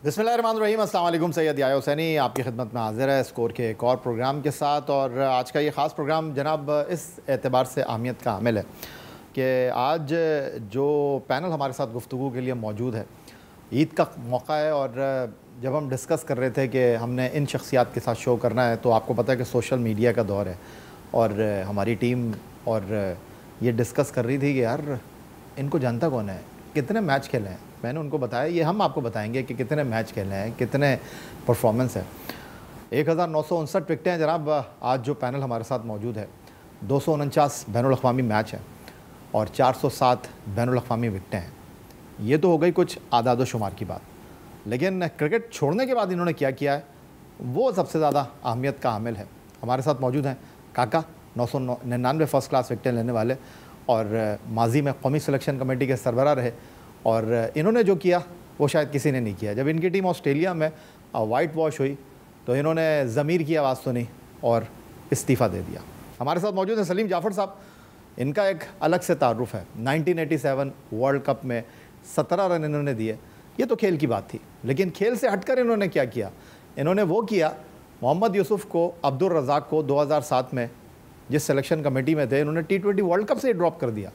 बिस्मिल्लाहिर्रहमानिर्रहीम, अस्सलाम वालेकुम। सैयद याह्या हुसैनी आपकी खिदमत में हाज़िर है स्कोर के एक और प्रोग्राम के साथ। और आज का ये ख़ास प्रोग्राम जनाब इस एतबार से अहमियत का हामिल है कि आज जो पैनल हमारे साथ गुफ्तगू के लिए मौजूद है, ईद का मौका है। और जब हम डिस्कस कर रहे थे कि हमने इन शख्सियात के साथ शो करना है, तो आपको पता है कि सोशल मीडिया का दौर है और हमारी टीम और ये डिस्कस कर रही थी कि यार इनको जानता कौन है, कितने मैच खेले हैं। मैंने उनको बताया ये हम आपको बताएंगे कि कितने मैच खेले हैं, कितने परफॉर्मेंस है। 1959 विकटें हैं जनाब। आज जो पैनल हमारे साथ मौजूद है, 249 बैनुल-अक़वामी मैच हैं और 407 बैनुल-अक़वामी विकटें हैं। ये तो हो गई कुछ आदाद व शुमार की बात, लेकिन क्रिकेट छोड़ने के बाद इन्होंने क्या किया है वो सबसे ज़्यादा अहमियत का हामिल है। हमारे साथ मौजूद हैं काका, 999 फर्स्ट क्लास विकटें लेने वाले और माजी में कौमी सिलेक्शन कमेटी के सरबराह रहे। और इन्होंने जो किया वो शायद किसी ने नहीं किया। जब इनकी टीम ऑस्ट्रेलिया में वाइट वॉश हुई तो इन्होंने ज़मीर की आवाज़ सुनी और इस्तीफ़ा दे दिया। हमारे साथ मौजूद हैं सलीम जाफ़र साहब। इनका एक अलग से तारुफ़ है। 1987 वर्ल्ड कप में 17 रन इन्होंने दिए। ये तो खेल की बात थी, लेकिन खेल से हटकर इन्होंने क्या किया, इन्होंने वो किया, मोहम्मद यूसुफ को, अब्दुल रज़ाक को 2007 में जिस सिलेक्शन कमेटी में थे, इन्होंने T20 वर्ल्ड कप से ड्रॉप कर दिया।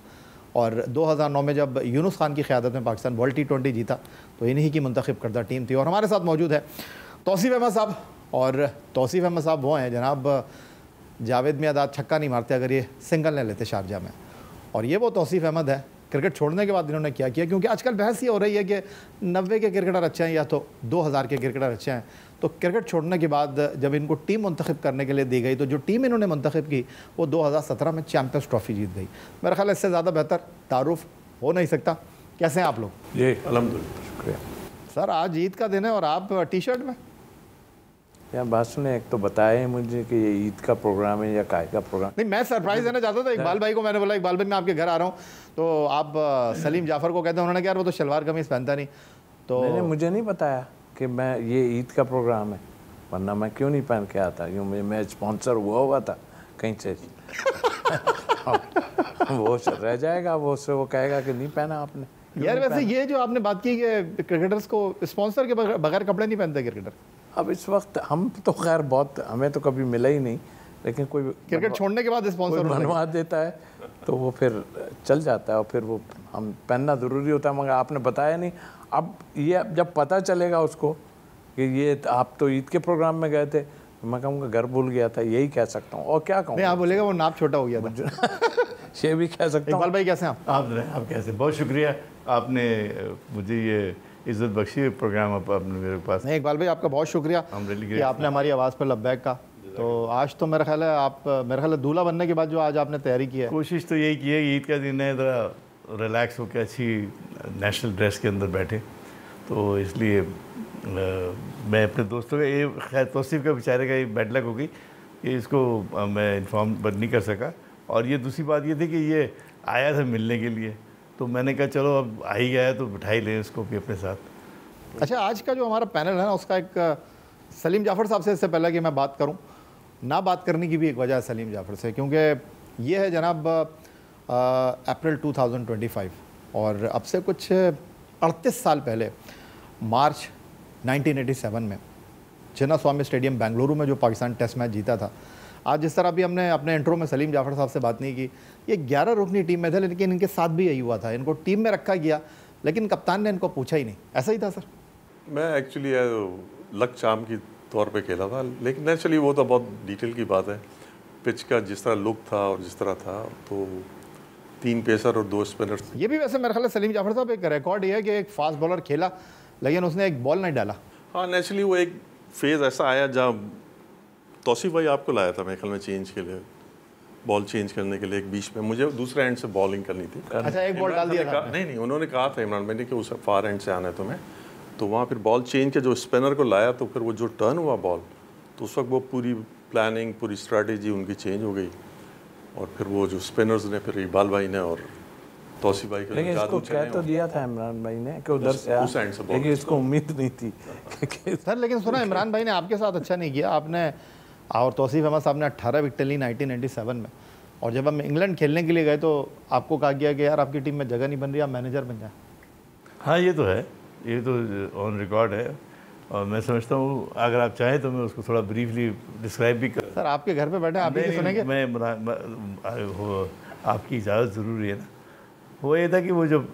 और 2009 में जब यूनुस खान की क़यादत में पाकिस्तान वर्ल्ड T20 जीता तो इन्हीं की मुंतखब करदा टीम थी। और हमारे साथ मौजूद है तौसीफ़ अहमद साहब। और तौसीफ़ अहमद साहब वो हैं जनाब, जावेद मियाँदाद छक्का नहीं मारते अगर ये सिंगल नहीं लेते शारजा में। और ये वो तौसीफ़ अहमद है, क्रिकेट छोड़ने के बाद इन्होंने क्या किया। क्योंकि आजकल बहस ये हो रही है कि 90 के क्रिकेटर अच्छे हैं या तो 2000 के क्रिकेटर अच्छे हैं। तो क्रिकेट छोड़ने के बाद जब इनको टीम मुंतखब करने के लिए दी गई, तो जो टीम इन्होंने मुंतखब की वो 2017 में चैम्पियंस ट्रॉफ़ी जीत गई। मेरा ख्याल है इससे ज़्यादा बेहतर तारुफ हो नहीं सकता। कैसे हैं आप लोग? जी अल्हम्दुलिल्लाह, शुक्रिया सर। आज ईद का दिन है और आप टी शर्ट में? यार बात सुने, एक तो बताया है मुझे कि ये ईद का प्रोग्राम है या काय का प्रोग्राम। नहीं, मैं सरप्राइज़ देना चाहता था इकबाल भाई को। मैंने बोला इकबाल भाई मैं आपके घर आ रहा हूँ, तो आप सलीम जाफ़र को कहते हैं। उन्होंने कहा यार वो तो शलवार कमीज़ पहनता नहीं। तो नहीं, मुझे नहीं बताया कि मैं ये ईद का प्रोग्राम है, वरना मैं क्यों नहीं पहन के आता। क्यों मैं स्पॉन्सर हुआ था कहीं से वो रह जाएगा, वो से वो कहेगा कि नहीं पहना आपने। यार वैसे ये जो आपने बात की कि क्रिकेटर्स को स्पॉन्सर के बगैर कपड़े नहीं पहनते क्रिकेटर, अब इस वक्त हम तो खैर बहुत, हमें तो कभी मिला ही नहीं, लेकिन कोई क्रिकेट छोड़ने के बाद स्पॉन्सर बनवा देता है तो वो फिर चल जाता है और फिर वो हम पहनना ज़रूरी होता है। मगर आपने बताया नहीं। अब ये जब पता चलेगा उसको कि ये आप तो ईद के प्रोग्राम में गए थे, मैं कहूँगा घर भूल गया था, यही कह सकता हूँ। और क्या कहूँ? नहीं, आप बोलेगा वो नाप छोटा हो गया था। ये भी कह सकता हूँ। इकबाल भाई कैसे हैं आप कैसे? बहुत शुक्रिया, आपने मुझे ये इज़्ज़त बख्शी प्रोग्राम आपने मेरे पास। नहीं इकबाल भाई, आपका बहुत शुक्रिया कि आपने हमारी आवाज़ पर लब्बैक का। तो आज तो मेरा ख्याल है आप, मेरा ख्याल है दूल्हा बनने के बाद जो आज आपने तैयारी की है, कोशिश तो यही की है कि ईद का दिन है, ज़रा रिलैक्स होकर अच्छी नेशनल ड्रेस के अंदर बैठे। तो इसलिए मैं अपने दोस्तों का ये, खैर तौसीफ़ का बेचारे का ये बैड लक हो गई कि इसको मैं इन्फॉर्म नहीं कर सका। और ये दूसरी बात ये थी कि ये आया था मिलने के लिए, तो मैंने कहा चलो अब आ ही गया तो बिठा ही लें इसको भी अपने साथ। अच्छा, आज का जो हमारा पैनल है ना, उसका एक सलीम जाफ़र साहब से, इससे पहले कि मैं बात करूं, ना बात करने की भी एक वजह है सलीम जाफ़र से, क्योंकि ये है जनाब अप्रैल 2025 और अब से कुछ 38 साल पहले मार्च 1987 में चिन्नास्वामी स्टेडियम बेंगलुरु में जो पाकिस्तान टेस्ट मैच जीता था। आज जिस तरह भी हमने अपने इंट्रो में सलीम जाफ़र साहब से बात नहीं की, ये 11 रुकनी टीम में थे, लेकिन इनके साथ भी यही हुआ था। इनको टीम में रखा गया लेकिन कप्तान ने इनको पूछा ही नहीं। ऐसा ही था सर? मैं एक्चुअली लक चार्म की तौर पे खेला था, लेकिन नेचुरली वो तो बहुत डिटेल की बात है। पिच का जिस तरह लुक था और जिस तरह था, तो 3 पेसर और 2 स्पिनर। ये भी वैसे मेरे ख्याल सलीम जाफ़र साहब एक रिकॉर्ड ये है कि एक फास्ट बॉलर खेला लेकिन उसने एक बॉल नहीं डाला। हाँ, नेचुरली वो एक फेज़ ऐसा आया जहाँ तौसीफ़ भाई आपको लाया था मेरे ख्याल में चेंज के लिए, बॉल चेंज करने के लिए। एक बीच में मुझे दूसरे एंड से बॉलिंग करनी थी। अच्छा, एक बॉल डाल दिया था? नहीं, उन्होंने कहा था इमरान भाई ने कि उस फार एंड से आना है तुम्हें, तो वहाँ फिर बॉल चेंज के जो स्पिनर को लाया, तो फिर वो जो टर्न हुआ बॉल, तो उस वक्त वो पूरी प्लानिंग, पूरी स्ट्रैटेजी उनकी चेंज हो गई। और फिर वो जो स्पिनर्स ने, फिर इकबाल भाई ने और तौसीफ़ भाई लेकिन इसको कह तो दिया था इमरान भाई ने कि उधर से उस एंड से बॉल, लेकिन इसको उम्मीद नहीं थी सर। लेकिन सुना इमरान भाई ने आपके साथ अच्छा नहीं किया। आपने और तौसीफ़ अहमद साहब ने 18 विकेट ली 1997 में, और जब हम इंग्लैंड खेलने के लिए गए तो आपको कहा गया कि यार आपकी टीम में जगह नहीं बन रही, आप मैनेजर बन जाए। हाँ, ये तो है, ये तो ऑन रिकॉर्ड है। और मैं समझता हूँ अगर आप चाहें तो मैं उसको थोड़ा ब्रीफली डिस्क्राइब भी कर। सर आपके घर पे बैठे आप ही सुनेंगे। आपकी इजाज़त ज़रूरी है ना। वो ये था कि वो जब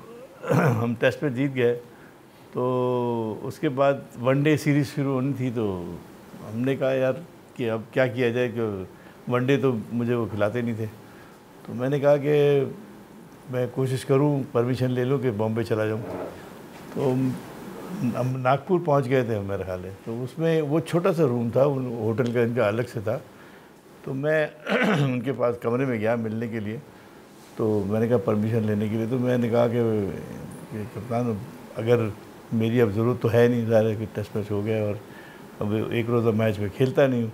हम टेस्ट में जीत गए तो उसके बाद वनडे सीरीज़ शुरू होनी थी, तो हमने कहा यार कि अब क्या किया जाए, कि वनडे तो मुझे वो खिलाते नहीं थे। तो मैंने कहा कि मैं कोशिश करूं, परमिशन ले लूं कि बॉम्बे चला जाऊं। तो हम नागपुर पहुंच गए थे मेरे ख्याल है। तो उसमें वो छोटा सा रूम था, होटल का इनका अलग से था। तो मैं उनके पास कमरे में गया मिलने के लिए। तो मैंने कहा परमिशन लेने के लिए। तो मैंने कहा कि कप्तान अगर मेरी अब ज़रूरत तो है नहीं, ज़ाहिर है कि टेस्ट मैच हो गया और अब एक रोज़ा मैच में खेलता नहीं हूँ,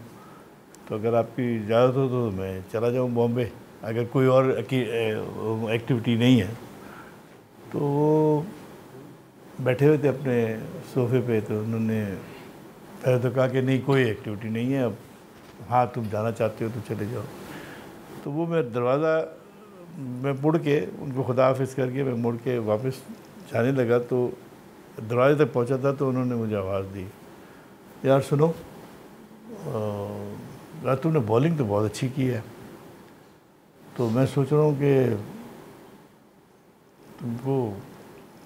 तो अगर आपकी इजाज़त हो तो मैं चला जाऊँ बॉम्बे, अगर कोई और एक्टिविटी नहीं है। तो वो बैठे हुए थे अपने सोफे पे, तो उन्होंने पहले तो कहा कि नहीं कोई एक्टिविटी नहीं है, अब हाँ तुम जाना चाहते हो तो चले जाओ। तो वो मैं दरवाज़ा मैं मुड़ के उनको खुदा हाफिज़ करके मैं मुड़ के वापस जाने लगा। तो दरवाजे तक पहुंचा था तो उन्होंने मुझे आवाज़ दी, यार सुनो, यार तुमने बॉलिंग तो बहुत अच्छी की है, तो मैं सोच रहा हूँ कि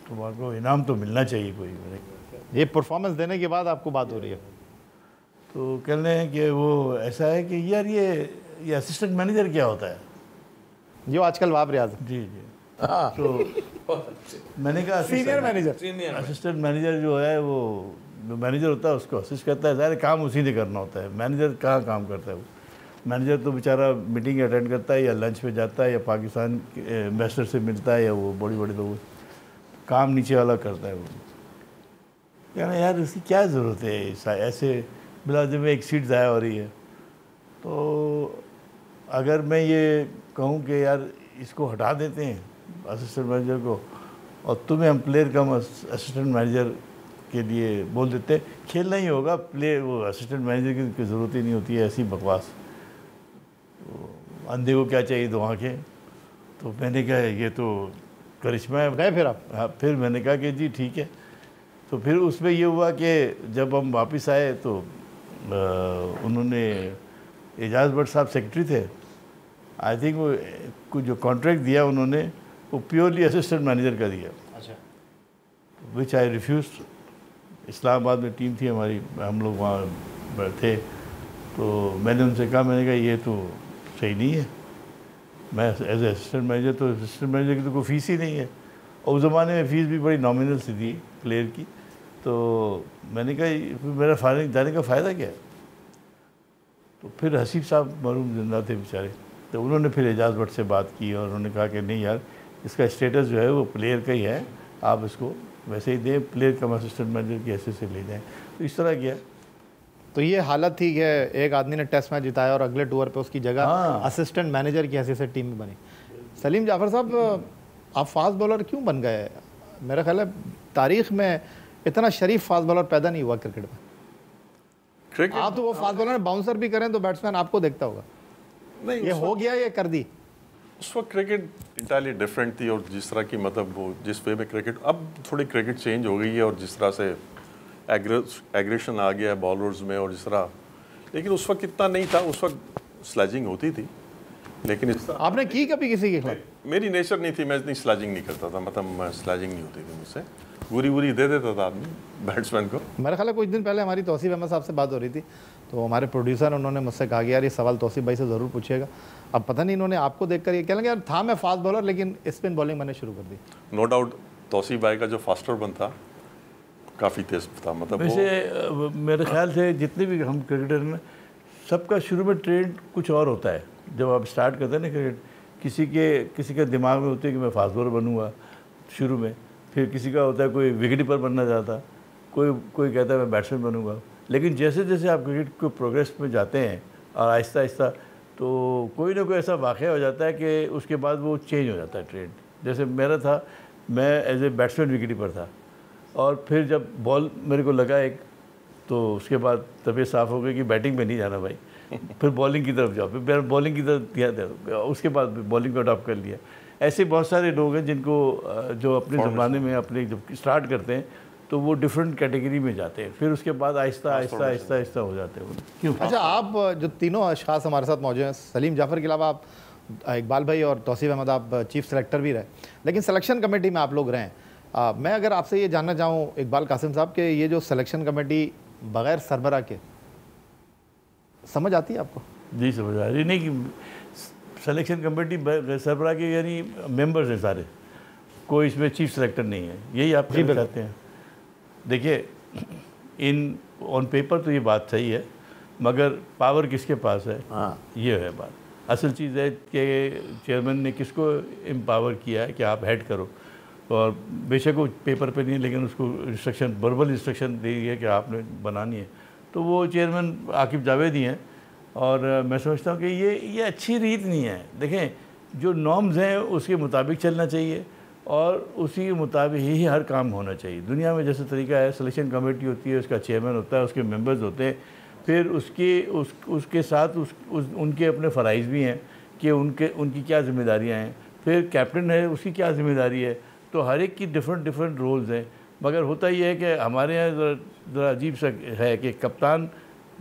तुम्हारे को इनाम तो मिलना चाहिए कोई। ये परफॉर्मेंस देने के बाद आपको बात हो रही है? तो कह रहे हैं कि वो ऐसा है कि यार ये असिस्टेंट मैनेजर क्या होता है, जो आजकल वाब रियाज। जी। तो मैंने कहा सीनियर मैनेजर, असिस्टेंट मैनेजर जो है वो जो मैनेजर होता है उसको असिस्ट करता है, ज़ाहिर काम उसी ने करना होता है। मैनेजर कहाँ काम करता है वो, मैनेजर तो बेचारा मीटिंग अटेंड करता है या लंच पे जाता है या पाकिस्तान के एम्बेसडर से मिलता है या वो बड़ी बड़ी लोग, काम नीचे वाला करता है वो। कहना यार उसकी क्या ज़रूरत है ऐसे बिलाजे में एक सीट ज़ाया हो रही है। तो अगर मैं ये कहूँ कि यार इसको हटा देते हैं असिस्टेंट मैनेजर को और तुम्हें हम प्लेयर कम असिस्टेंट मैनेजर के लिए बोल देते, खेलना ही होगा, प्लेयर वो असिस्टेंट मैनेजर की ज़रूरत ही नहीं होती है, ऐसी बकवास। तो अंधे को क्या चाहिए दो आँखें। तो मैंने कहा ये तो करिश्मा है। गए फिर आप? हाँ, फिर मैंने कहा कि जी ठीक है। तो फिर उसमें ये हुआ कि जब हम वापस आए तो उन्होंने एजाज भट्ट साहब सेक्रेटरी थे, आई थिंक वो कुछ जो कॉन्ट्रैक्ट दिया उन्होंने वो प्योरली असिस्टेंट मैनेजर का दिया। अच्छा। विच आई रिफ्यूज। इस्लामाबाद में टीम थी हमारी, हम लोग वहाँ थे। तो मैंने उनसे कहा, मैंने कहा ये तो सही नहीं है, मैं एज ए असिस्टेंट मैनेजर, तो असिस्टेंट मैनेजर की तो कोई फ़ीस ही नहीं है और उस ज़माने में फ़ीस भी बड़ी नॉमिनल सी थी प्लेयर की। तो मैंने कहा मेरा जाने का फ़ायदा क्या है। तो फिर हसीब साहब मरूम जिंदा थे बेचारे, तो उन्होंने फिर एजाज भट्ट से बात की और उन्होंने कहा कि नहीं यार इसका स्टेटस जो है वो प्लेयर का ही है, आप इसको वैसे ही दें, प्लेयर कम असिस्टेंट मैनेजर की हैसियत से ले जाएँ। तो इस तरह किया। तो ये हालत थी कि एक आदमी ने टेस्ट मैच जिताया और अगले टूर पे उसकी जगह असिस्टेंट मैनेजर की हैसियत से टीम में बनी। सलीम जाफ़र साहब, आप फास्ट बॉलर क्यों बन गए? मेरा ख्याल है तारीख़ में इतना शरीफ फास्ट बॉलर पैदा नहीं हुआ क्रिकेट में। आप तो वो फास्ट बॉलर में बाउंसर भी करें तो बैट्समैन आपको देखता होगा। नहीं, ये हो गया, ये कर दी। उस वक्त क्रिकेट इंटायरली डिफरेंट थी और जिस तरह की मतलब वो जिस वे में क्रिकेट, अब थोड़ी क्रिकेट चेंज हो गई है और जिस तरह से एग्रेशन आ गया है बॉलर्स में और जिस तरह, लेकिन उस वक्त इतना नहीं था। उस वक्त स्लैजिंग होती थी, लेकिन इस तरह आपने की कभी किसी के खिलाफ? मेरी नेचर नहीं थी, मैं इतनी स्लैजिंग नहीं करता था, मतलब स्लैजिंग नहीं होती थी मुझसे, बुरी दे देता था आदमी बैट्समैन को। मेरा ख्याल है कुछ दिन पहले हमारी तौसीफ अहमद साहब से बात हो रही थी, तो हमारे प्रोड्यूसर उन्होंने मुझसे कहा कि यार ये सवाल तौसीफ भाई से ज़रूर पूछिएगा। अब पता नहीं इन्होंने आपको देखकर ये कह लेंगे यार था मैं फास्ट बॉलर लेकिन स्पिन बॉलिंग मैंने शुरू कर दी। नो डाउट तौसीफ भाई का जो फास्टर बन था काफ़ी तेज था, मतलब वैसे मेरे ख्याल से जितने भी हम क्रिकेटर हैं सबका शुरू में ट्रेंड कुछ और होता है। जब आप स्टार्ट करते हैं ना क्रिकेट, किसी के दिमाग में होते है कि मैं फास्ट बॉलर बनूंगा शुरू में, फिर किसी का होता है कोई विकेट कीपर बनना चाहता, कोई कहता है मैं बैट्समैन बनूंगा। लेकिन जैसे जैसे आप क्रिकेट को प्रोग्रेस में जाते हैं और आहिस्ता आहिस्ता तो कोई ना कोई ऐसा वाक़या हो जाता है कि उसके बाद वो चेंज हो जाता है ट्रेंड। जैसे मेरा था, मैं as a batsman wicket keeper था और फिर जब बॉल मेरे को लगा एक, तो उसके बाद तबीयत साफ़ हो गई कि बैटिंग में नहीं जाना भाई, फिर बॉलिंग की तरफ जाओ, फिर बॉलिंग की तरफ दिया, उसके बाद बॉलिंग को अडॉप्ट कर लिया। ऐसे बहुत सारे लोग हैं जिनको जो अपने ज़माने में अपने जब स्टार्ट करते हैं तो वो डिफरेंट कैटेगरी में जाते हैं, फिर उसके बाद आहिस्ता आहिस्ता आहिस्ता आहिस्ता हो जाते हैं वो। क्यों? अच्छा, आप जो तीनों अशखास हमारे साथ मौजूद हैं, सलीम जाफ़र के अलावा आप इकबाल भाई और तौसीफ अहमद, आप चीफ सेलेक्टर भी रहे, लेकिन सिलेक्शन कमेटी में आप लोग रहे हैं। मैं अगर आपसे ये जानना चाहूँ इकबाल कासिम साहब कि ये जो सिलेक्शन कमेटी बग़ैर सरबरा के समझ आती है आपको? जी समझ आ रही। नहीं कि सिलेक्शन कमेटी सरबराह के यानी मेंबर्स हैं सारे, कोई इसमें चीफ सेलेक्टर नहीं है, यही आप कहना चाहते हैं? देखिए, इन ऑन पेपर तो ये बात सही है, मगर पावर किसके पास है? हाँ, ये है बात। असल चीज़ है कि चेयरमैन ने किसको एम्पावर किया है कि आप हेड करो, और बेशक वो पेपर पे नहीं, लेकिन उसको इंस्ट्रक्शन, वर्बल इंस्ट्रक्शन दी है कि आपने बनानी है, तो वो चेयरमैन आकिब जावेद ही हैं। और मैं समझता हूँ कि ये अच्छी रीत नहीं है। देखें, जो नॉर्म्स हैं उसके मुताबिक चलना चाहिए और उसी के मुताबिक ही हर काम होना चाहिए। दुनिया में जैसे तरीका है, सिलेक्शन कमेटी होती है, उसका चेयरमैन होता है, उसके मेंबर्स होते हैं, फिर उसके साथ उनके अपने फ़राइज़ भी हैं कि उनकी क्या ज़िम्मेदारियाँ हैं, फिर कैप्टन है उसकी क्या ज़िम्मेदारी है, तो हर एक की डिफरेंट रोल्स हैं। मगर होता ये है कि हमारे यहाँ ज़रा अजीब सा है कि कप्तान,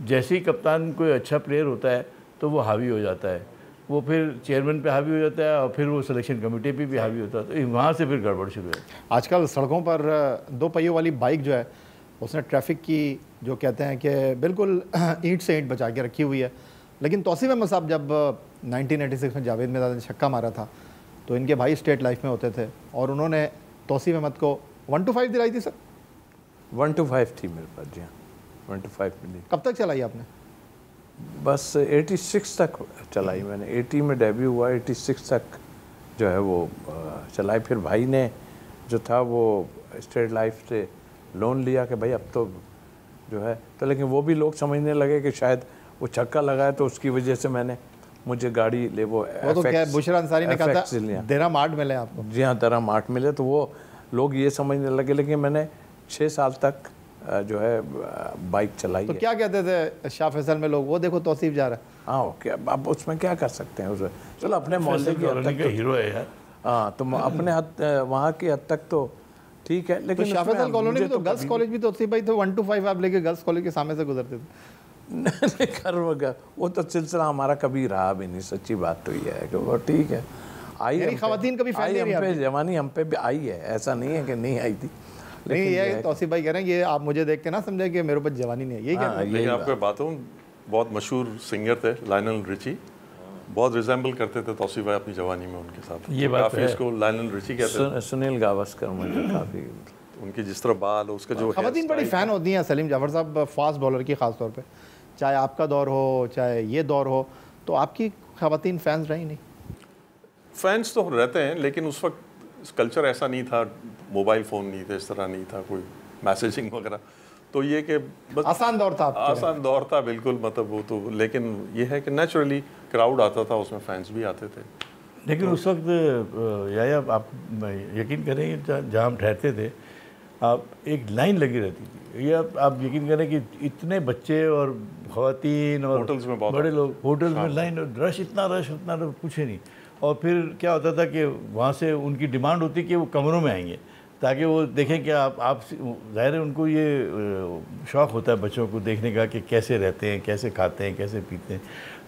जैसे ही कप्तान कोई अच्छा प्लेयर होता है तो वो हावी हो जाता है, वो फिर चेयरमैन पे हावी हो जाता है और फिर वो सिलेक्शन कमेटी पे भी हावी होता है, तो वहाँ से फिर गड़बड़ शुरू है। आजकल सड़कों पर 2 पहियों वाली बाइक जो है उसने ट्रैफिक की जो कहते हैं कि बिल्कुल ईंट से ईंट बचा के रखी हुई है, लेकिन तौसीफ अहमद साहब जब 1986 में जावेद मिर्ज़ा ने छक्का मारा था तो इनके भाई स्टेट लाइफ में होते थे और उन्होंने तौसीफ अहमद को 1 to 5 दिलाई थी सर। 1 to 5 थी मेरे पास, जी हाँ, 1 to 5 मिली। कब तक चलाई आपने? बस 86 तक चलाई मैंने, 80 में डेब्यू हुआ, 86 तक जो है वो चलाई। फिर भाई ने जो था वो स्टेट लाइफ से लोन लिया कि भाई अब तो जो है, तो लेकिन वो भी लोग समझने लगे कि शायद वो छक्का लगाया तो उसकी वजह से मुझे गाड़ी ले वो तो क्या बुशरा अंसारी ने कहा था दरहम 8 मिले आपको? जी हाँ, दरहम 8 मिले, तो वो लोग ये समझने लगे। लेकिन मैंने 6 साल तक जो है बाइक चलाई। तो क्या कहते थे शाह फैसल में लोग, वो देखो तौसीफ जा रहा है? हाँ, ओके, अब उसमें क्या कर सकते हैं उसमें, चलो अपने मोहल्ले की हद तक हीरो है यार। हाँ, तो अपने वहाँ की हद तक तो ठीक है, लेकिन शाह फैसल कॉलोनी में तो गर्ल्स कॉलेज भी तो तौसीफ भाई थे, 1 to 5 आप लेके गर्ल्स कॉलेज के सामने से गुजरते थे। वो तो सिलसिला हमारा कभी रहा भी नहीं, सच्ची बात तो ये है कि वो ठीक है, आई ख़वातीन कभी फैन नहीं रही, जवानी हम पे भी आई है, ऐसा नहीं है कि नहीं आई थी। नहीं, ये तौसीफ भाई कह रहे हैं कि आप मुझे देख के ना समझे कि मेरे ऊपर जवानी नहीं है, यही कहना है। लेकिन आपको बात हूँ, बहुत मशहूर सिंगर थे लायनल रिची, बहुत रिजेंबल करते थे तौसीफ भाई अपनी जवानी में उनके साथ। ये बात काफ़ी इसको लायनल रिची कहते हैं। सुनील गावस्कर मुझे काफ़ी, उनकी जिस तरह बाल, उसका जो ख़वातीन बड़ी फ़ैन होती हैं सलीम जाफ़र साहब, फास्ट बॉलर की ख़ास तौर पे, चाहे आपका दौर हो चाहे ये दौर हो, तो आपकी ख़वातीन फैंस रही नहीं? फैंस तो रहते हैं, लेकिन उस वक्त कल्चर ऐसा नहीं था, मोबाइल फ़ोन नहीं थे, इस तरह नहीं था, कोई मैसेजिंग वगैरह, तो ये कि बस आसान दौर था। आसान दौर था बिल्कुल, मतलब वो तो, लेकिन ये है कि नेचुरली क्राउड आता था, उसमें फैंस भी आते थे। लेकिन उस वक्त या आप यकीन करें जहाँ हम ठहरते थे, आप एक लाइन लगी रहती थी, ये आप यकीन करें कि इतने बच्चे और ख़वातीन और होटल्स में बहुत बड़े लोग, होटल्स में लाइन, रश इतना पूछे नहीं। और फिर क्या होता था कि वहाँ से उनकी डिमांड होती कि वो कमरों में आएंगे ताकि वो देखें कि आप ज़ाहिर है उनको ये शौक़ होता है बच्चों को देखने का कि कैसे रहते हैं, कैसे खाते हैं, कैसे पीते हैं।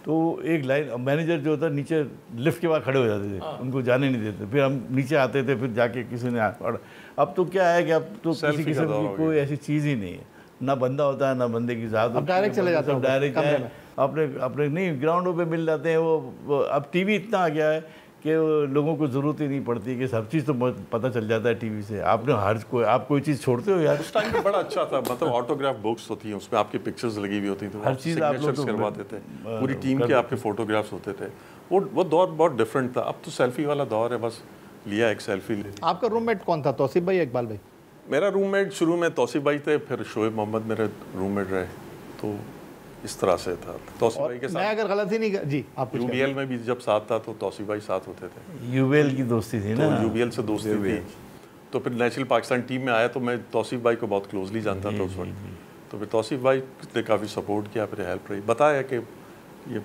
तो एक लाइन, मैनेजर जो होता है नीचे लिफ्ट के बाद खड़े हो जाते थे, उनको जाने नहीं देते, फिर हम नीचे आते थे, फिर जाके किसी ने अब तो क्या है कि अब तो किसी किस्म की कोई ऐसी चीज़ ही नहीं है, ना बंदा होता है ना बंदे की ज़ात, डायरेक्ट चले जाते हैं, डायरेक्ट अपने नहीं ग्राउंडों पे मिल जाते हैं। वो अब टीवी इतना आ गया है कि लोगों को ज़रूरत ही नहीं पड़ती कि सब चीज़ तो पता चल जाता है टीवी से। आप कोई चीज़ छोड़ते हो यार? उस टाइम पे बड़ा अच्छा था, मतलब ऑटोग्राफ बुक्स होती हैं, उसमें आपकी पिक्चर्स लगी हुई होती थी, हर चीज़ आप लोग करवाते थे, पूरी टीम के आपके फोटोग्राफ्स होते थे। वो दौर बहुत डिफरेंट था। अब तो सेल्फी वाला दौर है, बस लिया एक सेल्फी ले। आपका रूममेट कौन था, तौसीफ भाई इकबाल भाई? मेरा रूममेट शुरू में तौसीफ भाई थे, फिर शोएब मोहम्मद मेरे रूममेट रहे, तो इस तरह से था तौसीफ भाई के साथ। मैं अगर गलत ही नहीं जी, आप यूबीएल में भी जब साथ था तो तौसीफ भाई साथ होते थे। यूबीएल की दोस्ती थी ना, यूबीएल से दोस्ती थी, तो फिर नेशनल पाकिस्तान टीम में आया तो मैं तौसीफ भाई को बहुत क्लोजली जानता था उस वक्त। तो फिर तौसीफ भाई ने काफ़ी सपोर्ट किया, फिर हेल्प रही, बताया कि ये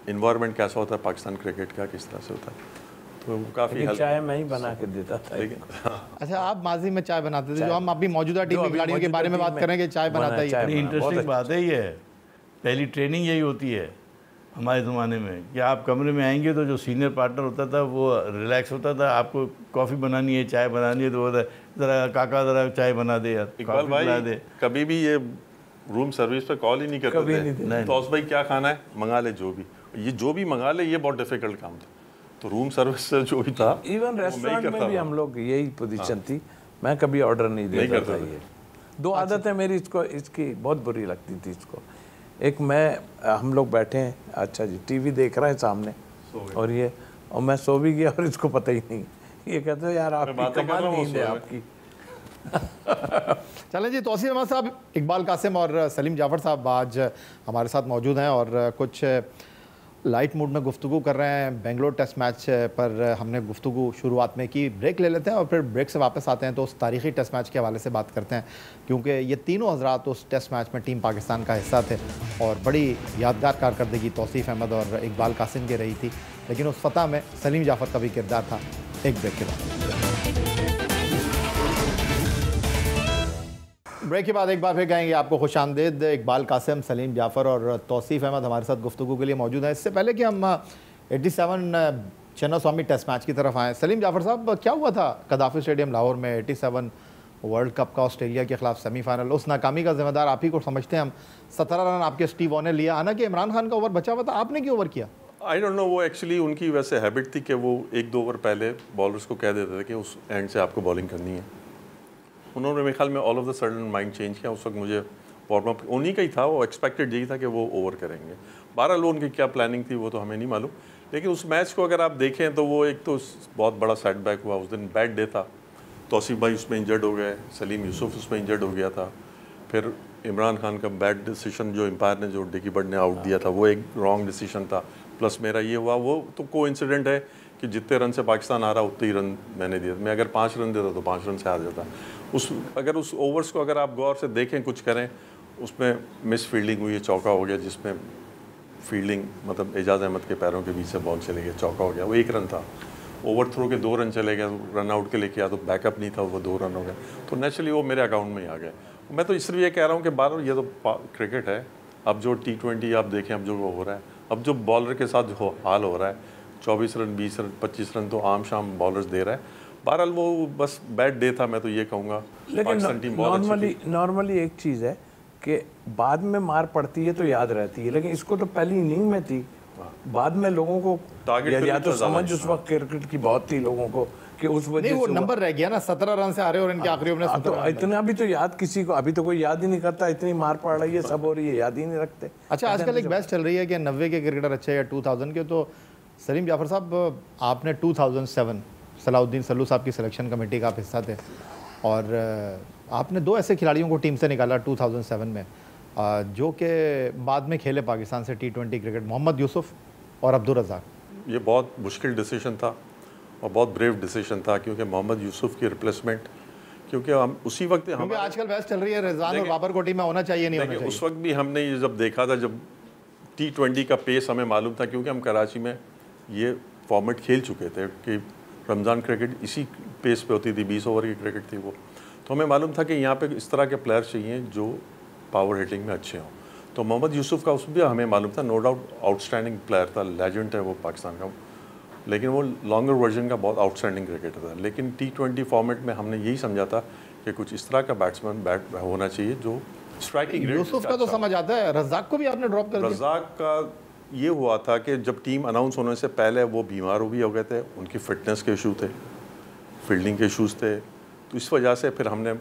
इन्वायरमेंट कैसा होता है पाकिस्तान क्रिकेट का, किस तरह से होता है, तो तो काफ़ी चाय मैं ही बना के देता था। अच्छा, आप माजी में चाय बनाते थे, जो हम अभी मौजूदा टीम के खिलाड़ियों के बारे में बात करें कि चाय बनाता ही है। इंटरेस्टिंग बात है ये, पहली ट्रेनिंग यही होती है हमारे ज़माने में कि आप कमरे में आएंगे तो जो सीनियर पार्टनर होता था वो रिलैक्स होता था, आपको कॉफ़ी बनानी है, चाय बनानी है, तो वो ज़रा काका ज़रा चाय बना दे यार, इकबाल भाई कभी भी ये रूम सर्विस पे कॉल ही नहीं करते थे, तौस भाई क्या खाना है मंगा ले, जो भी मंगा ले, ये बहुत डिफिकल्ट काम था। तो रूम सर्विस से जो भी था, इवन रेस्टोरेंट में भी हम लोग यही पोजीशन थी, मैं कभी ऑर्डर नहीं देता था। ये दो आदतें मेरी इसकी बहुत बुरी लगती थी इसको। एक, हम लोग बैठे हैं, अच्छा जी टीवी देख रहे हैं सामने, और मैं सो भी गया और इसको पता ही नहीं। ये कहते हैं यार आपकी कमाल नींद है आपकी। चलें जी, तौसीफ अहमद साहब, इकबाल कासिम और सलीम जाफ़र साहब आज हमारे साथ मौजूद हैं और कुछ लाइट मूड में गुफ्तगू कर रहे हैं बेंगलोर टेस्ट मैच पर। हमने गुफ्तगू शुरुआत में की, ब्रेक ले लेते हैं और फिर ब्रेक से वापस आते हैं तो उस तारीख़ी टेस्ट मैच के हवाले से बात करते हैं, क्योंकि ये तीनों हज़रात उस टेस्ट मैच में टीम पाकिस्तान का हिस्सा थे और बड़ी यादगार कारकर्दगी तौसीफ अहमद और इकबाल कासिम की रही थी, लेकिन उस फतह में सलीम जाफ़र का भी किरदार था। एक ब्रेक के बाद ब्रेक के बाद एक बार फिर कहेंगे आपको खुशामदीद। इकबाल कासिम, सलीम जाफ़र और तौसीफ अहमद हमारे साथ गुफ्तगू के लिए मौजूद हैं। इससे पहले कि हम 87 चिन्नास्वामी टेस्ट मैच की तरफ आएँ, सलीम जाफ़र साहब, क्या हुआ था कदाफ़ी स्टेडियम लाहौर में 87 वर्ल्ड कप का ऑस्ट्रेलिया के खिलाफ सेमीफाइनल? उस नाकामी का जिम्मेदार आप ही को समझते हैं हम। 17 रन आपके स्टीव वॉ ने लिया, हालांकि इमरान खान का ओवर बचा हुआ था, आपने क्यों ओवर किया? आई डोंट नो, वो एक्चुअली उनकी वैसे हैबिट थी कि वो 1-2 ओवर पहले बॉलर्स को कह देते थे कि उस एंड से आपको बॉलिंग करनी है। उन्होंने मेरे ख्याल में all of the sudden mind change किया। उस वक्त मुझे वार्म अप उन्हीं का ही था, वो एक्सपेक्टेड यही था कि वो ओवर करेंगे। 12 लोगों की क्या प्लानिंग थी वो तो हमें नहीं मालूम, लेकिन उस मैच को अगर आप देखें तो वो एक तो बहुत बड़ा सेटबैक हुआ। उस दिन बैड डे था, तौसीफ भाई उसमें इंजर्ड हो गए, सलीम यूसुफ उसमें इंजर्ड हो गया था, फिर इमरान खान का बैड डिसीजन जो एम्पायर ने, जो डिकी बर्ड ने आउट दिया था, वो एक रॉन्ग डिसीजन था, प्लस मेरा ये हुआ। वो तो कोइंसिडेंट है कि जितने रन से पाकिस्तान आ रहा उतने ही रन मैंने दिए। मैं अगर 5 रन देता तो 5 रन से हार जाता। अगर उस ओवर्स को अगर आप गौर से देखें, कुछ करें, उसमें मिस फील्डिंग हुई है, चौका हो गया, जिसमें फील्डिंग मतलब एजाज अहमद के पैरों के बीच से बॉल चले गया, चौका हो गया, वो 1 रन था। ओवर थ्रो के 2 रन चले गए, रन आउट के लिए किया तो बैकअप नहीं था, वो 2 रन हो गए, तो नेचुरली वो मेरे अकाउंट में ही आ गए। मैं तो इसलिए ये कह रहा हूँ कि 12 ये तो क्रिकेट है। अब जो T20 आप देखें, अब जो हो रहा है, अब जो बॉलर के साथ हाल हो रहा है, 24 रन 20 रन 25 रन तो आम शाम बॉलर्स दे रहा है। बहरहाल वो बस बैड डे था, मैं तो ये कहूँगा। लेकिन नॉर्मली एक चीज़ है कि बाद में मार पड़ती है तो याद रहती है, लेकिन इसको तो पहली इनिंग में थी, बाद में लोगों को टारगेट या तो समझ उस वक्त क्रिकेट की बहुत थी लोगों को कि उस वजह से वो नंबर रह गया ना, 17 रन से आ रहे और इनके आखिरी ओवर में तो इतना भी तो याद किसी को अभी तो कोई याद ही नहीं करता, इतनी मार पड़ रही है, सब हो रही है, याद ही नहीं रखते। अच्छा, आजकल एक बहस चल रही है कि 90 के क्रिकेटर अच्छे या 2000 के, तो सलीम जाफ़र साहब आपने 2007 सलाउद्दीन सल्लू साहब की सिलेक्शन कमेटी का आप हिस्सा थे और आपने 2 ऐसे खिलाड़ियों को टीम से निकाला 2007 में जो कि बाद में खेले पाकिस्तान से T20 क्रिकेट, मोहम्मद यूसुफ और अब्दुल रज़ाक। ये बहुत मुश्किल डिसीजन था और बहुत ब्रेव डिसीजन था, क्योंकि मोहम्मद यूसुफ की रिप्लेसमेंट, क्योंकि हम उसी वक्त क्योंकि आजकल बहस चल रही है रिजवान और बाबर को टीम में होना चाहिए नहीं होना चाहिए। उस वक्त भी हमने ये जब देखा था, जब T20 का पेस हमें मालूम था, क्योंकि हम कराची में ये फॉर्मेट खेल चुके थे कि रमज़ान क्रिकेट इसी पेस पे होती थी, 20 ओवर की क्रिकेट थी वो, तो हमें मालूम था कि यहाँ पे इस तरह के प्लेयर्स चाहिए जो पावर हिटिंग में अच्छे हों। तो मोहम्मद यूसुफ का उसमें भी हमें मालूम था, नो डाउट आउटस्टैंडिंग प्लेयर था, लेजेंड है वो पाकिस्तान का, लेकिन वो लॉन्गर वर्जन का बहुत आउटस्टैंडिंग क्रिकेटर था। लेकिन T20 फॉर्मेट में हमने यही समझा था कि कुछ इस तरह का बैट्समैन होना चाहिए जो स्ट्राइकिंग रेट। यूसुफ का तो समझ आता है, रज़ाक को भी आपने ड्रॉप कर दिया। रज़ाक का ये हुआ था कि जब टीम अनाउंस होने से पहले वो बीमार भी हो गए थे, उनकी फिटनेस के इशू थे, फील्डिंग के इशूज़ थे, तो इस वजह से फिर हमने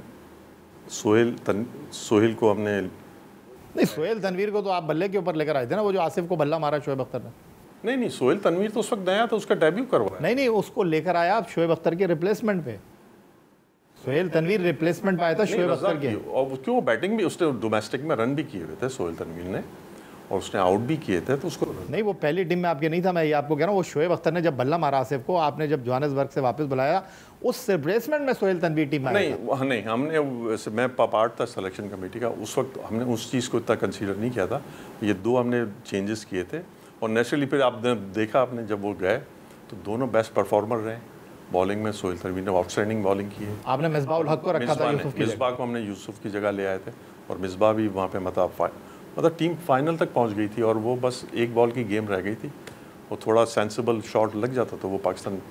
सोहेल को हमने नहीं, सोहेल तनवीर को तो आप बल्ले के ऊपर लेकर आए थे ना, वो जो आसिफ को बल्ला मारा शोएब अख्तर ने। नहीं, सोहेल तनवीर तो उस वक्त नया था, उसका डेब्यू करवाया। नहीं, उसको लेकर आया आप शोएब अख्तर के रिप्लेसमेंट पे। सोहेल तनवीर रिप्लेसमेंट पाया था शोएब अख्तर के। और क्यों बैटिंग भी उसने डोमेस्टिक में रन भी किए हुए थे सोहेल तनवीर ने, और उसने आउट भी किए थे, तो उसको नहीं, वो पहली टीम में आपके नहीं था, मैं ये आपको कह रहा हूँ। वो शोएब अख्तर ने जब बल्ला मारा आसिफ को, आपने जब जोहानिसबर्ग से वापस बुलाया, उस रिप्लेसमेंट में सोहेल तनवीर टीम में नहीं, हमने मैं पार्ट था सिलेक्शन कमेटी का, उस वक्त हमने उस चीज़ को इतना कंसीडर नहीं किया था। ये 2 हमने चेंजेस किए थे, और नेचुरली फिर आपने देखा, आपने जब वो गए तो दोनों बेस्ट परफॉर्मर रहे। बॉलिंग में सोहेल तनवीर ने आउटस्टैंडिंग बॉलिंग की है। आपने मिसबाह उल हक को रखा था यूसुफ की जगह। मिसबाह को हमने यूसुफ की जगह ले आए थे और मिसबाह भी वहाँ पे मतलब टीम फाइनल तक पहुँच गई थी और वो बस एक बॉल की गेम रह गई थी। वो थोड़ा सेंसिबल शॉट लग जाता तो वो पाकिस्तान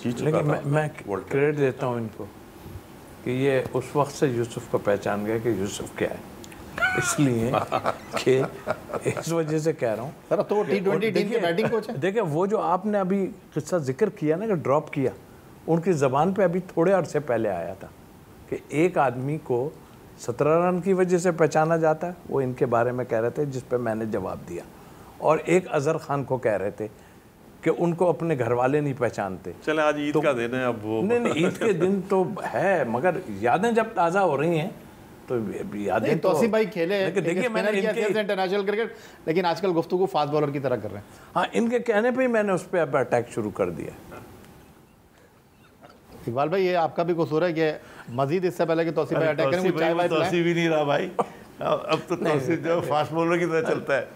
जीत चुका था। मैं क्रेडिट देता हूँ इनको कि ये उस वक्त से यूसुफ को पहचान गए कि यूसुफ क्या है, इसलिए कि इस वजह से कह रहा हूँ सर। तो T20 टीम के बैटिंग कोच है। देखिए वो जो आपने अभी किस्सा जिक्र किया ना कि ड्रॉप किया, उनकी ज़बान पे अभी थोड़े अरसे पहले आया था कि एक आदमी को 17 रन की वजह से पहचाना जाता है, वो इनके बारे में कह रहे थे, जिस पे मैंने जवाब दिया। और एक अजहर खान को कह रहे थे कि उनको अपने घर वाले नहीं पहचानते। चले आज ईद का दिन है, अब वो नहीं ईद के दिन तो है, मगर यादें जब ताज़ा हो रही हैं तो यादें तो तौसीफ भाई खेले, देखिए मैंने इंटरनेशनल क्रिकेट, लेकिन आजकल गुफ्तगू फास्ट बॉलर की तरह कर रहे हैं। हाँ, इनके कहने पे ही मैंने उस पर अब अटैक शुरू कर दिया। इकबाल भाई ये आपका भी कसूर है कि मजीद इससे पहले कि तौसीफ भाई अटैक करें, चाय वाय पिलाएं। तौसीफ ही नहीं रहा भाई, अब तो तौसीफ जो फास्ट बॉलर की तरह चलता है।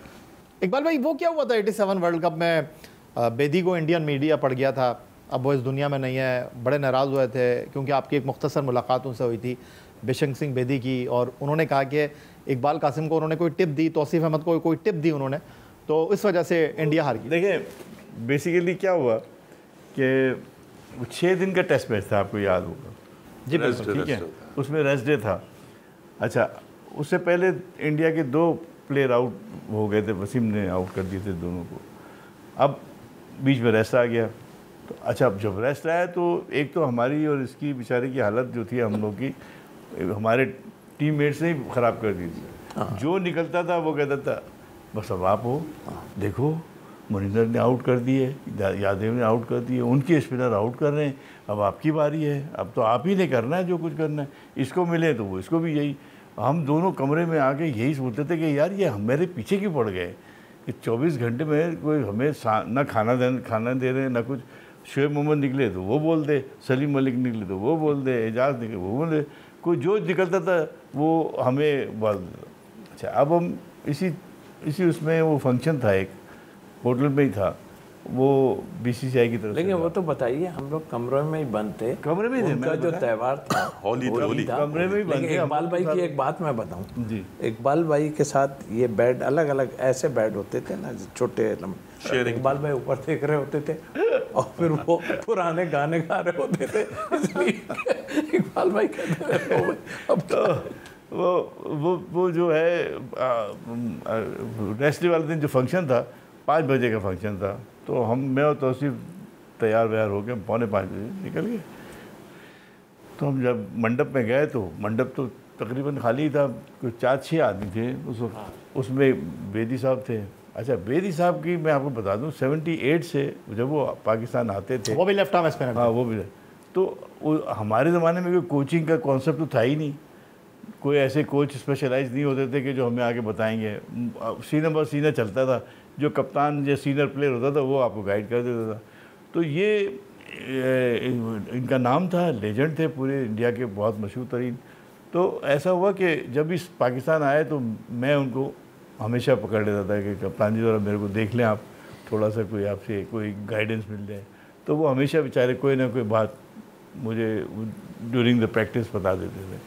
इकबाल भाई वो क्या हुआ था 87 वर्ल्ड कप में? बेदी को इंडियन मीडिया पड़ गया था, अब वो इस दुनिया में नहीं है, बड़े नाराज़ हुए थे क्योंकि आपकी एक मुख्तसर मुलाकात उनसे हुई थी बिशंग सिंह बेदी की, और उन्होंने कहा कि इकबाल कासिम को उन्होंने कोई टिप दी, तौसीफ अहमद को कोई टिप दी उन्होंने, तो इस वजह से इंडिया हार गई। देखिए बेसिकली क्या हुआ कि 6 दिन का टेस्ट मैच था, आपको याद होगा जी बिल्कुल, ठीक है, उसमें रेस्ट डे था। अच्छा, उससे पहले इंडिया के 2 प्लेयर आउट हो गए थे, वसीम ने आउट कर दिए थे दोनों को। अब बीच में रेस्ट आ गया, तो अच्छा अब जब रेस्ट आया तो एक तो हमारी और इसकी बेचारे की हालत जो थी, हम लोग की, हमारे टीममेट्स ने ही ख़राब कर दी थी। जो निकलता था वो कहता था बस अब आप हो, देखो मनिंदर ने आउट कर दिए, यादव ने आउट कर दिए, उनके स्पिनर आउट कर रहे हैं, अब आपकी बारी है, अब तो आप ही ने करना है जो कुछ करना है, इसको मिले तो वो इसको भी यही। हम दोनों कमरे में आके यही सोचते थे कि यार ये मेरे पीछे क्यों पड़ गए कि 24 घंटे में कोई हमें ना खाना दे रहे हैं ना कुछ। शुएब मोहम्मद निकले तो वो बोल दे, सलीम मलिक निकले तो वो बोल दे, एजाज निकले वो बोल दे, कोई जो निकलता था वो हमें बोल देता। अच्छा, अब हम इसी उसमें वो फंक्शन था, एक होटल में ही था वो बीसीसीआई की तरफ। लेकिन वो तो बताइए, हम लोग कमरे में ही बंद थे, कमरे में उनका जो त्यौहार था होली था, कमरे में ही बंद थे। इकबाल भाई की एक बात मैं बताऊं जी, इकबाल भाई के साथ ये बेड अलग अलग ऐसे बेड होते थे ना, छोटे इकबाल भाई ऊपर देख रहे होते थे और फिर वो पुराने गाने गा रहे होते थे, इसलिए इकबाल भाई कहते थे अब तो वो जो है रेस्ट डे वाले दिन जो फंक्शन था 5 बजे का फंक्शन था, तो मैं और तौसीफ तैयार व्यार हो गए, 4:45 बजे निकल गए। तो हम जब मंडप में गए तो मंडप तो तकरीबन खाली था, कुछ 4-6 आदमी थे उस वक्त, उसमें बेदी साहब थे। अच्छा, बेदी साहब की मैं आपको बता दूं 78 से जब वो पाकिस्तान आते थे, वो भी लेफ्ट आर्म स्पिनर, हाँ वो भी, तो हमारे ज़माने में कोई कोचिंग का कॉन्सेप्ट तो था ही नहीं, कोई ऐसे कोच स्पेशलाइज नहीं होते थे कि जो हमें आगे बताएंगे। सीनियर बर सीनियर चलता था, जो कप्तान या सीनियर प्लेयर होता था वो आपको गाइड कर देता था। तो ये इनका नाम था, लेजेंड थे पूरे इंडिया के, बहुत मशहूर तरीन। तो ऐसा हुआ कि जब इस पाकिस्तान आए तो मैं उनको हमेशा पकड़ लेता था कि कप्तान जी ज़रा मेरे को देख लें आप, थोड़ा सा कोई आपसे कोई गाइडेंस मिल जाए। तो वो हमेशा बेचारे कोई ना कोई बात मुझे ड्यूरिंग द प्रैक्टिस बता देते थे।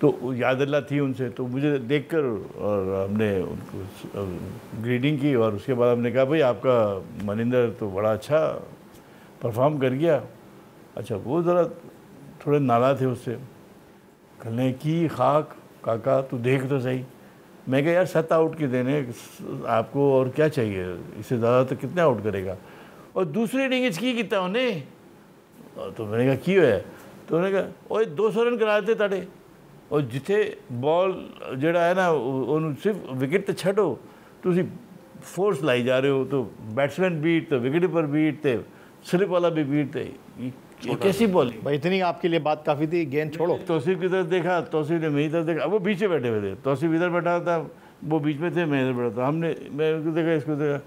तो यादल्ला थी उनसे, तो मुझे देखकर और हमने उनको ग्रीटिंग की और उसके बाद हमने कहा भाई आपका मनिंदर तो बड़ा अच्छा परफॉर्म कर गया। अच्छा, वो ज़रा थोड़े नाला थे उससे, कहने की खाक काका तू देख तो सही। मैं कहा यार 7 आउट के देने आपको और क्या चाहिए, इससे ज़्यादा तो कितने आउट करेगा। और दूसरी इनिंग की कितना उन्हें, तो मैंने कहा की है, तो उन्होंने कहा ओए 200 रन करा देते ताड़े, और जिथे बॉल जड़ा है ना उन्होंने सिर्फ विकेट तो छो, तुम फोर्स लाई जा रहे हो, तो बैट्समैन बीट तो विकेट पर बीट थे, स्लिप वाला भी बीट थे, ये कैसी बॉलिंग भाई। इतनी आपके लिए बात काफ़ी थी, गेंद छोड़ो। तौसीफ की तरफ देखा, तौसीफ ने मेरी तरफ देखा, अब वो बीच में बैठे हुए थे, तौसीफ इधर बैठा था, वो बीच में थे, मैं इधर बैठा था। मैं उसको देखा, इसको देखा,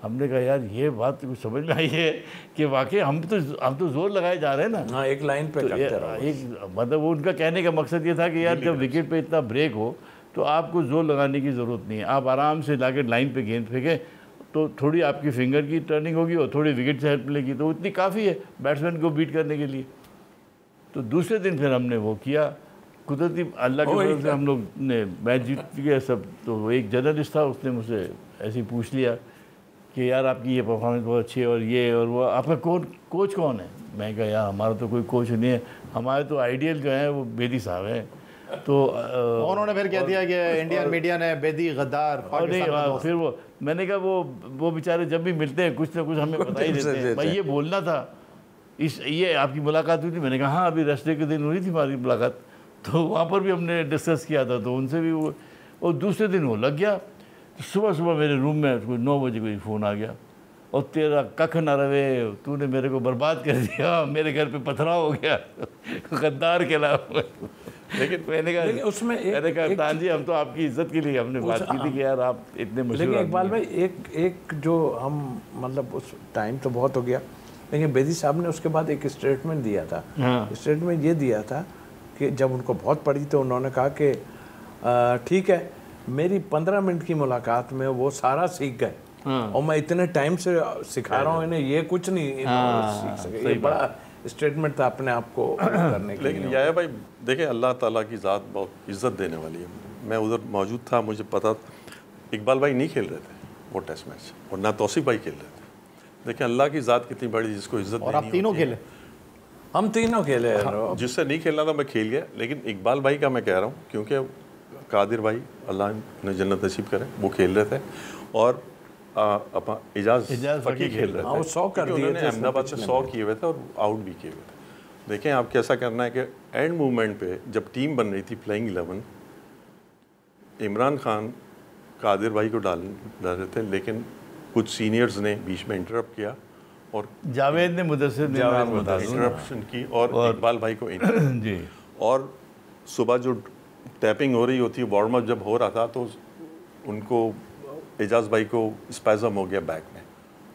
हमने कहा यार ये बात कुछ समझ में आई है कि वाकई हम तो जोर लगाए जा रहे हैं ना। हाँ, एक लाइन पे तो एक मतलब वो उनका कहने का मकसद ये था कि यार जब विकेट पे इतना ब्रेक हो तो आपको जोर लगाने की ज़रूरत नहीं है, आप आराम से लाके लाइन पे गेंद फेंकें, तो थोड़ी आपकी फिंगर की टर्निंग होगी और थोड़ी विकेट से हेल्प मिलेगी, तो उतनी काफ़ी है बैट्समैन को बीट करने के लिए। तो दूसरे दिन फिर हमने वो किया, कुदरती अल्लाह की वजह से हम लोग ने मैच जीत गया सब। तो एक जर्नलिस्ट था, उसने मुझसे ऐसे ही पूछ लिया कि यार आपकी ये परफॉर्मेंस बहुत अच्छी है और ये और वो, आपका कोच कौन है? मैं कहा यार हमारा तो कोई कोच नहीं है, हमारे तो आइडियल जो है वो बेदी साहब हैं। तो उन्होंने फिर कह दिया कि इंडियन मीडिया ने बेदी गद्दार पाकिस्तान का दोस्त। फिर वो मैंने कहा वो बेचारे जब भी मिलते हैं कुछ ना कुछ हमें बता ही देते हैं। मैं ये बोलना था, ये आपकी मुलाकात हुई थी? मैंने कहा हाँ, अभी रेस्ट डे के दिन हुई थी हमारी मुलाकात, तो वहाँ पर भी हमने डिस्कस किया था, तो उनसे भी वो। और दूसरे दिन वो लग गया, सुबह सुबह मेरे रूम में 9 बजे कोई फ़ोन आ गया, और तेरा कख न रवे, तूने मेरे को बर्बाद कर दिया, मेरे घर पे पथराव हो गया, गद्दार के अलावा। लेकिन मैंने कहा उसमें मैंने कहा तान जी, हम तो आपकी इज्जत के लिए हमने बात की थी कि यार आप इतने मशहूर। लेकिन इकबाल भाई एक जो हम मतलब उस टाइम तो बहुत हो गया, लेकिन बेदी साहब ने उसके बाद एक स्टेटमेंट दिया था। स्टेटमेंट ये दिया था कि जब उनको बहुत पड़ी तो उन्होंने कहा कि ठीक है, मेरी 15 मिनट की मुलाकात में वो सारा सीख गए, और मैं इतने टाइम से सिखा रहा हूँ इन्हें, ये कुछ नहीं सीख सके। ये बड़ा स्टेटमेंट था अपने आप को करने के लिए। लेकिन याया भाई देखें, अल्लाह ताला की ज़ात बहुत इज़्ज़त देने वाली है। मैं उधर मौजूद था, मुझे पता, इकबाल भाई नहीं खेल रहे थे वो टेस्ट मैच, और ना तौसीफ भाई खेल रहे थे। देखें अल्लाह की ज़ात कितनी बड़ी, जिसको इज़्ज़त और आप तीनों खेले? हम तीनों खेले। जिससे नहीं खेलना था मैं खेल गया, लेकिन इकबाल भाई का मैं कह रहा हूँ, क्योंकि कादिर भाई अल्लाह ने जन्नत नसीब करे, वो खेल रहे थे, और अपना इजाज़ फ़कीर खेल रहे थे। 100 कर दिए थे अहमदाबाद में 100 किए हुए थे और आउट भी किए हुए थे। देखें आप कैसा करना है कि एंड मूवमेंट पे जब टीम बन रही थी प्लेइंग 11, इमरान खान कादिर भाई को डाल रहे थे, लेकिन कुछ सीनियर्स ने बीच में इंटरप्ट किया और जावेद ने मुदस्सिर ने इंटरप्शन की और इकबाल भाई को जी। और सुबह जो टैपिंग हो रही होती है, वार्म अप जब हो रहा था, तो उनको एजाज भाई को स्पैज़म हो गया बैक में,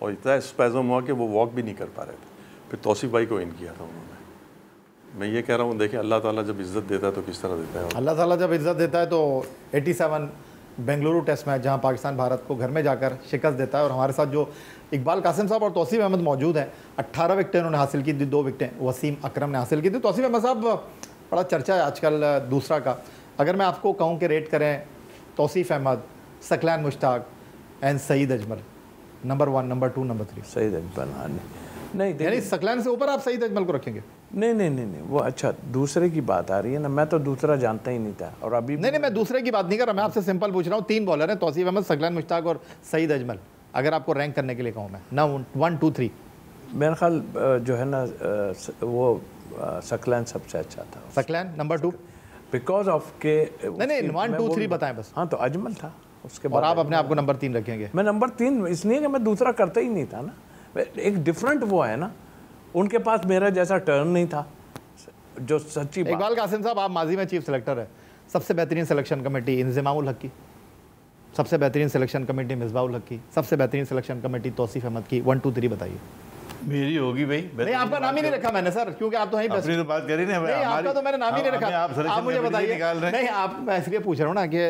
और इतना स्पैज़म हुआ कि वो वॉक भी नहीं कर पा रहे थे। फिर तौसीफ भाई को इन किया था उन्होंने। मैं ये कह रहा हूँ, देखिए अल्लाह ताला जब इज़्ज़त देता है तो किस तरह देता है। अल्लाह ताला जब इज़्ज़त देता है तो 87 बेंगलुरु टेस्ट मैच, जहाँ पाकिस्तान भारत को घर में जाकर शिकस्त देता है, और हमारे साथ जो इकबाल कासिम साहब और तौसीफ अहमद मौजूद हैं, 18 विकेटें उन्होंने हासिल की थी, 2 विकेटें वसीम अकरम ने हासिल की थी। तौसीफ अहमद साहब, बड़ा चर्चा है आजकल दूसरा का, अगर मैं आपको कहूँ कि रेट करें Tauseef Ahmed, Saqlain Mushtaq and Saeed Ajmal, number 1, number 2, number 3? Saeed Ajmal. हाँ नहीं, यानी सकलैन से ऊपर आप सईद अजमल को रखेंगे? नहीं, वो अच्छा दूसरे की बात आ रही है ना, मैं तो दूसरा जानता ही नहीं था, और अभी नहीं, मैं दूसरे की बात नहीं कर रहा, मैं आपसे सिंपल पूछ रहा हूँ। 3 बॉलर हैं, तौसीफ अहमद, सकलैन मुश्ताक और सईद अजमल, अगर आपको रैंक करने के लिए कहूँ मैं, ना 1, 2, 3? मेरा ख्याल जो है ना वो सकलैन सबसे अच्छा था। सकलैन नंबर 2 बिकॉज ऑफ के नहीं 1, 2, 3 बताएं बस। हाँ, तो अजमल था उसके बाद, और आप अपने आप को नंबर 3 रखेंगे? मैं नंबर 3 इसलिए कि मैं दूसरा करता ही नहीं था ना, एक डिफरेंट वो है ना, उनके पास मेरा जैसा टर्न नहीं था, जो सच्ची बात। इकबाल कासिम साहब, आप माजी में चीफ सेलेक्टर है, सबसे बेहतरीन सिलेक्शन कमेटी इंज़मामुल हक की, सबसे बेहतरीन सिलेक्शन कमेटी मिसबाहुल हक की, सबसे बेहतरीन सिलेक्शन कमेटी तौसीफ अहमद की, 1, 2, 3 बताइए। मेरी होगी भाई। नहीं, आपका नाम ही नहीं रखा मैंने सर, क्योंकि आप तो यहीं अपनी तो बात करी ना। नहीं, आपका तो मैंने नाम ही नहीं रखा। आप मुझे बताइए। नहीं, आप, मैं इसलिए पूछ रहा हूँ ना कि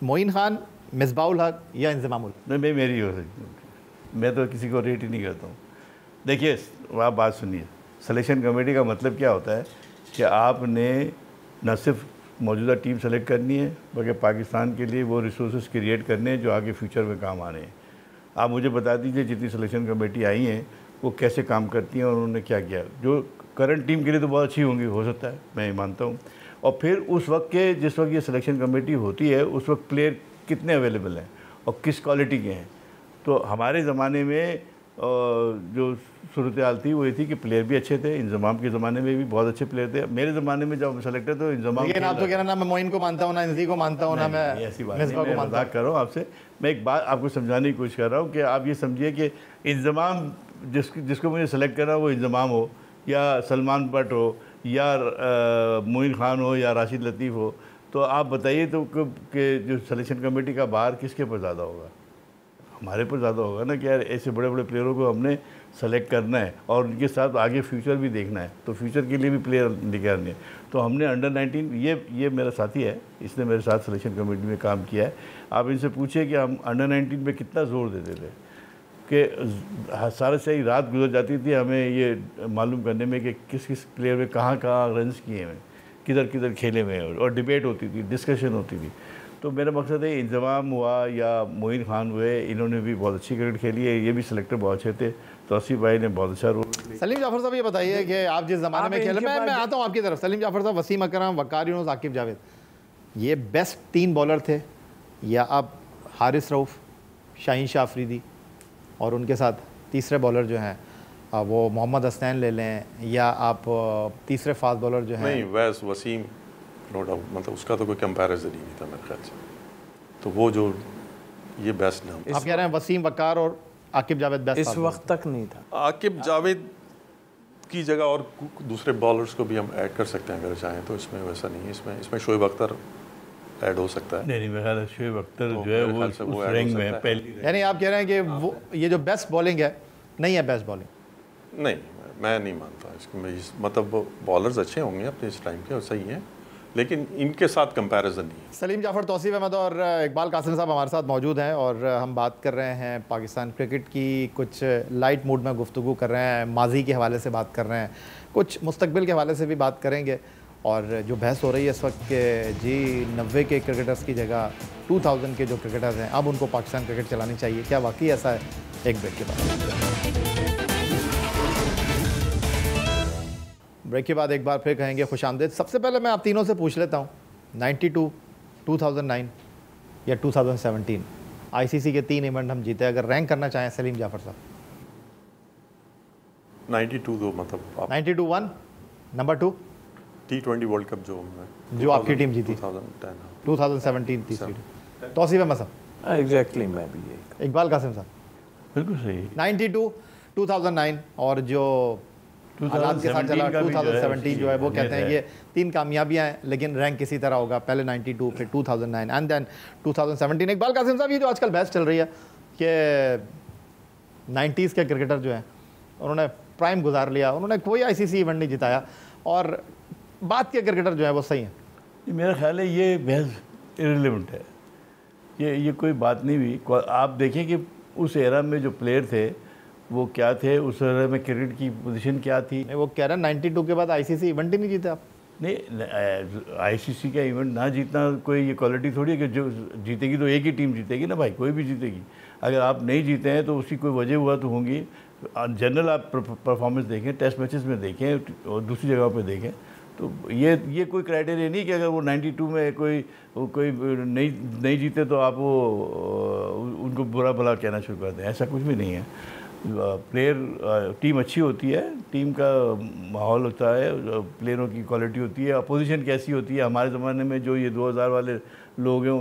मोइन खान, मिसबाहुल हक या इंज़मामुल? नहीं, मेरी हो सकती, मैं तो किसी को रेट ही नहीं करता हूँ। देखिए, आप बात सुनिए, सिलेक्शन कमेटी का मतलब क्या होता है कि आपने न सिर्फ मौजूदा टीम सेलेक्ट करनी है, बल्कि पाकिस्तान के लिए वो रिसोर्सेज क्रिएट करने हैं जो आगे फ्यूचर में काम आने हैं। आप मुझे बता दीजिए जितनी सिलेक्शन कमेटी आई हैं वो कैसे काम करती हैं और उन्होंने क्या किया। जो करंट टीम के लिए तो बहुत अच्छी होंगी, हो सकता है, मैं ये मानता हूँ। और फिर उस वक्त के, जिस वक्त ये सिलेक्शन कमेटी होती है, उस वक्त प्लेयर कितने अवेलेबल हैं और किस क्वालिटी के हैं। तो हमारे ज़माने में जो सूरत हाल थी वो ये थी कि प्लेयर भी अच्छे थे, इंजमाम के ज़माने में भी बहुत अच्छे प्लेयर थे। मेरे ज़माने में जब सेलेक्टर तो इंजमाम, लेकिन आप तो कह रहे ना मैं मोइन को मानता हूँ, ना इंजी को मानता हूँ, ना मैं ऐसी बात नहीं, मैं मजाक कर रहा हूँ आपसे। मैं एक बात आपको समझाने की कोशिश कर रहा हूँ कि आप ये समझिए कि इंजमाम जिसको मुझे सेलेक्ट करना वो इंजमाम हो, या सलमान बट हो, या मोइन खान हो, या राशिद लतीफ़ हो, तो आप बताइए तो कि जो सिलेक्शन कमेटी का बाहर किसके पर ज़्यादा होगा? हमारे पर ज़्यादा होगा ना कि यार ऐसे बड़े बड़े प्लेयरों को हमने सेलेक्ट करना है और उनके साथ आगे फ्यूचर भी देखना है, तो फ्यूचर के लिए भी प्लेयर निकालने हैं। तो हमने अंडर 19, ये मेरा साथी है, इसने मेरे साथ सिलेक्शन कमेटी में काम किया है। आप इनसे पूछिए कि हम अंडर 19 पे कितना ज़ोर देते थे। कि सारा सही रात गुजर जाती थी हमें ये मालूम करने में कि किस किस प्लेयर में कहाँ रन्स किए हैं, किधर किधर खेले हुए हैं, और डिबेट होती थी, डिस्कशन होती थी। तो मेरा मकसद है इंतज़ाम हुआ या मोइन खान हुए, इन्होंने भी बहुत अच्छी क्रिकेट खेली है, ये भी सिलेक्टर बहुत अच्छे थे, तौसीफ भाई ने बहुत अच्छा रोल। सलीम जाफर साहब ये बताइए कि आप जिस ज़माने में खेले, मैं आता हूँ आपकी तरफ। सलीम जाफर साहब, वसीम अकरम, वकार यूनुस, आकिब जावेद, ये बेस्ट 3 बॉलर थे, या आप हारिस रऊफ़, शाहीन शाह अफरीदी और उनके साथ तीसरे बॉलर जो हैं वो मोहम्मद हसनैन ले लें, या आप तीसरे फास्ट बॉलर जो हैं? नहीं, वैस वसीम नो डाउट, मतलब उसका तो कोई कंपैरिजन ही नहीं था मेरे ख्याल से। तो वो जो ये बेस्ट नाम आप कह रहे हैं वसीम, वकार और आकिब जावेद बेस्ट इस वक्त तक नहीं था। आकिब जावेद की जगह और दूसरे बॉलर्स को भी हम ऐड कर सकते हैं अगर चाहें तो, इसमें वैसा नहीं है। इसमें शोएब अख्तर ऐड हो सकता है। नहीं, मेरा ख्याल है शोएब अख्तर जो है वो उस रैंक में पहली। यानी आप कह रहे हैं कि वो ये जो बेस्ट बॉलिंग है नहीं है बेस्ट बॉलिंग? नहीं, मैं नहीं मानता इसमें। मतलब बॉलर्स अच्छे होंगे अपने इस टाइम के और सही हैं, लेकिन इनके साथ कंपैरिजन नहीं है। सलीम जाफर, तौसीफ अहमद और इकबाल कासिम साहब हमारे साथ मौजूद हैं और हम बात कर रहे हैं पाकिस्तान क्रिकेट की। कुछ लाइट मूड में गुफ्तगू कर रहे हैं, माजी के हवाले से बात कर रहे हैं, कुछ मुस्तकबिल के हवाले से भी बात करेंगे। और जो बहस हो रही है इस वक्त के जी 90 के क्रिकेटर्स की जगह 2000 के जो क्रिकेटर्स हैं अब उनको पाकिस्तान क्रिकेट चलानी चाहिए, क्या वाकई ऐसा है? एक ब्रेक के बाद एक बार फिर कहेंगे खुशामदीद। सबसे पहले मैं आप तीनों से पूछ लेता हूँ, 92, 2009 या 2017 आईसीसी के 3 इवेंट हम जीते, अगर रैंक करना चाहें सलीम जाफर साहब? 92 दो, मतलब 92 1, नंबर 2 T20 वर्ल्ड कप जो आपकी टीम जीती 2010, 2017 तीसरी। तौसीफ अहमद साहब? एग्जैक्टली, मैं भी यही। इकबाल कासिम साहब? बिल्कुल सही। 92, 2009 और जो हालात के साथ चला 2017 जो है वो कहते हैं ये 3 कामयाबियां हैं, लेकिन रैंक किसी तरह होगा, पहले 92 फिर 2009 एंड देन 2017। इकबाल कासिम साहब, ये जो आजकल बहस चल रही है कि 90s के क्रिकेटर जो हैं उन्होंने प्राइम गुजार लिया, उन्होंने कोई आईसीसी इवेंट नहीं जिताया, और बात के क्रिकेटर जो है वो सही है। मेरा ख्याल है ये बहस इररिलेवेंट है, ये कोई बात नहीं हुई। आप देखें कि उस एरा में जो प्लेयर थे वो क्या थे, उस एरा में क्रिकेट की पोजीशन क्या थी। वो कह रहे हैं 92 के बाद आईसीसी इवेंट ही नहीं जीते आप। नहीं, आईसीसी का इवेंट ना जीतना कोई ये क्वालिटी थोड़ी है कि जो जीतेगी तो एक ही टीम जीतेगी ना भाई, कोई भी जीतेगी। अगर आप नहीं जीते हैं तो उसकी कोई वजह हुआ तो होंगी। जनरल आप परफॉर्मेंस देखें, टेस्ट मैचेस में देखें और दूसरी जगहों पे देखें, तो ये कोई क्राइटेरिया नहीं कि अगर वो 92 में कोई नहीं जीते तो आप वो उनको बुरा भला कहना शुरू कर दें, ऐसा कुछ भी नहीं है। प्लेयर टीम अच्छी होती है, टीम का माहौल होता है, प्लेयरों की क्वालिटी होती है, अपोजिशन कैसी होती है। हमारे ज़माने में जो ये 2000 वाले लोग हैं,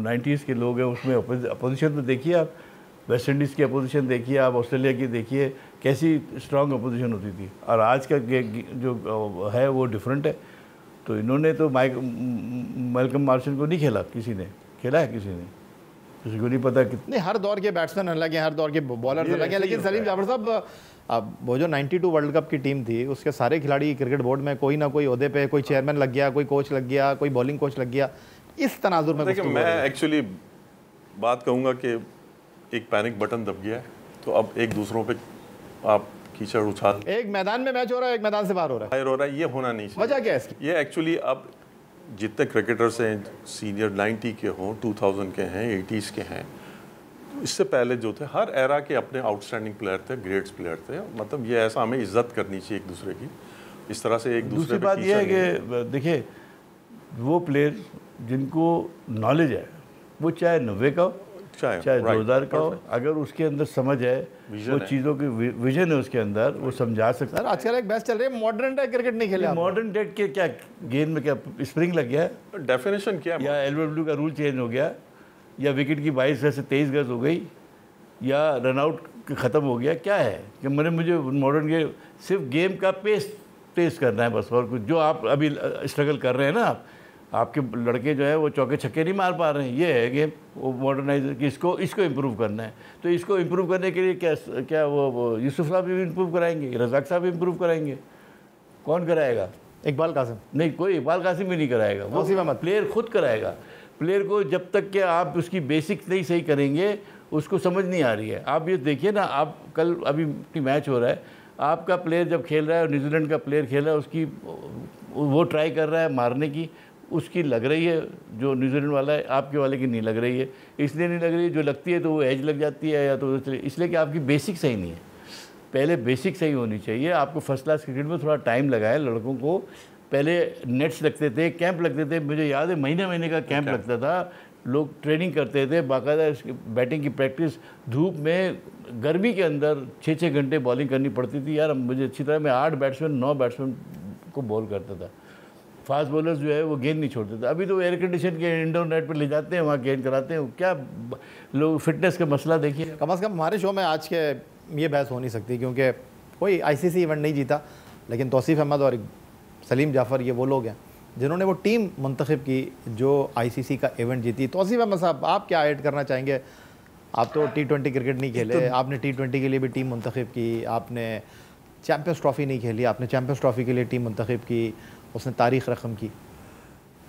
90s के लोग हैं, उसमें अपोजिशन तो देखिए आप, वेस्ट इंडीज़ की अपोजिशन देखिए आप, ऑस्ट्रेलिया की देखिए, कैसी स्ट्रॉन्ग अपोजिशन होती थी। और आज का जो है वो डिफरेंट है। तो इन्होंने तो मैल्कम मार्शल को नहीं खेला, किसी ने खेला है, किसी ने, किसी को नहीं पता कि नहीं। हर दौर के बैट्समैन अलग हैं, हर दौर के बॉलर अलग हैं, लेकिन सलीम जाफर साहब, अब वो जो 92 वर्ल्ड कप की टीम थी उसके सारे खिलाड़ी क्रिकेट बोर्ड में कोई ना कोई ओहदे पे, कोई चेयरमैन लग गया, कोई कोच लग गया, कोई बॉलिंग कोच लग गया। इस तनाजुर में देखिए, मैं एक्चुअली बात कहूँगा कि एक पैनिक बटन दब गया है, तो अब एक दूसरों पे आप कीचड़ उछाल, एक मैदान में मैच हो रहा है, एक मैदान से बाहर हो रहा है, ये होना नहीं चाहिए। वजह क्या है इसकी? ये एक्चुअली अब जितने क्रिकेटर्स हैं, सीनियर 90 के हों, 2000 के हैं, 80s के हैं, इससे पहले जो थे हर एरा के अपने आउटस्टैंडिंग प्लेयर थे, ग्रेट्स प्लेयर थे। मतलब ये ऐसा हमें इज्जत करनी चाहिए एक दूसरे की, इस तरह से एक दूसरे। दूसरी बात यह है कि देखिए, वो प्लेयर जिनको नॉलेज है, वो चाहे 90 का हो चाहे 2000 का हो, अगर उसके अंदर समझ है, वो चीज़ों की विजन है उसके अंदर, वो समझा सकता है। सर आजकल एक बहस चल रही है, मॉडर्न डे क्रिकेट नहीं खेले। मॉडर्न डे के क्या गेंद में क्या स्प्रिंग लग गया है? डेफिनेशन क्या है? या एलबीडब्ल्यू का रूल चेंज हो गया, या विकेट की 22 गज से 23 गज हो गई, या रनआउट ख़त्म हो गया, क्या है कि मुझे मॉडर्न के सिर्फ गेम का पेस तेज करना है बस, और कुछ जो आप अभी स्ट्रगल कर रहे हैं ना, आपके लड़के जो है वो चौके छक्के नहीं मार पा रहे हैं, ये है गेम। वो मॉडर्नाइज कि इसको इम्प्रूव करना है, तो इसको इम्प्रूव करने के लिए क्या वो यूसुफ साहब भी इम्प्रूव कराएंगे, रज़ाक साहब भी इम्प्रूव कराएंगे, कौन कराएगा? इकबाल कासिम नहीं, कोई इकबाल कासिम भी नहीं कराएगा, वो प्लेयर खुद कराएगा। प्लेयर को जब तक कि आप उसकी बेसिक्स नहीं सही करेंगे, उसको समझ नहीं आ रही है। आप ये देखिए ना, आप कल अभी मैच हो रहा है, आपका प्लेयर जब खेल रहा है और न्यूजीलैंड का प्लेयर खेल रहा है, उसकी वो ट्राई कर रहा है मारने की, उसकी लग रही है, जो न्यूजीलैंड वाला है, आपके वाले की नहीं लग रही है। इसलिए नहीं लग रही है, जो लगती है तो वो एज लग जाती है, या तो इसलिए कि आपकी बेसिक सही नहीं है। पहले बेसिक सही होनी चाहिए। आपको फर्स्ट क्लास क्रिकेट में थोड़ा टाइम लगाए। लड़कों को पहले नेट्स लगते थे, कैंप लगते थे, मुझे याद है महीने का कैंप लगता था, लोग ट्रेनिंग करते थे, बाकायदा बैटिंग की प्रैक्टिस, धूप में गर्मी के अंदर 6-6 घंटे बॉलिंग करनी पड़ती थी यार। मुझे अच्छी तरह, मैं 8 बैट्समैन 9 बैट्समैन को बॉल करता था। फास्ट बॉलर्स जो है वो गेंद नहीं छोड़ते थे। अभी तो एयर कंडीशन के इंडोर नेट पर ले जाते हैं, वहाँ गेंद कराते हैं। क्या लोग फिटनेस का मसला देखिए। कम अज़ कम हमारे शो में आज के ये बहस हो नहीं सकती, क्योंकि कोई ICC इवेंट नहीं जीता, लेकिन तौसीफ़ अहमद और सलीम जाफ़र ये वो लोग हैं जिन्होंने वो टीम मुंतखब की जो ICC का इवेंट जीती। तौसीफ़ अहमद साहब, आप क्या ऐड करना चाहेंगे? आप तो T20 क्रिकेट नहीं खेले, आपने T20 के लिए भी टीम मुंतखब की, आपने चैम्पियंस ट्रॉफ़ी नहीं खेली, आपने चैम्पियंस ट्रॉफ़ी के लिए टीम मुंतखब की, उसने तारीख़ रकम की।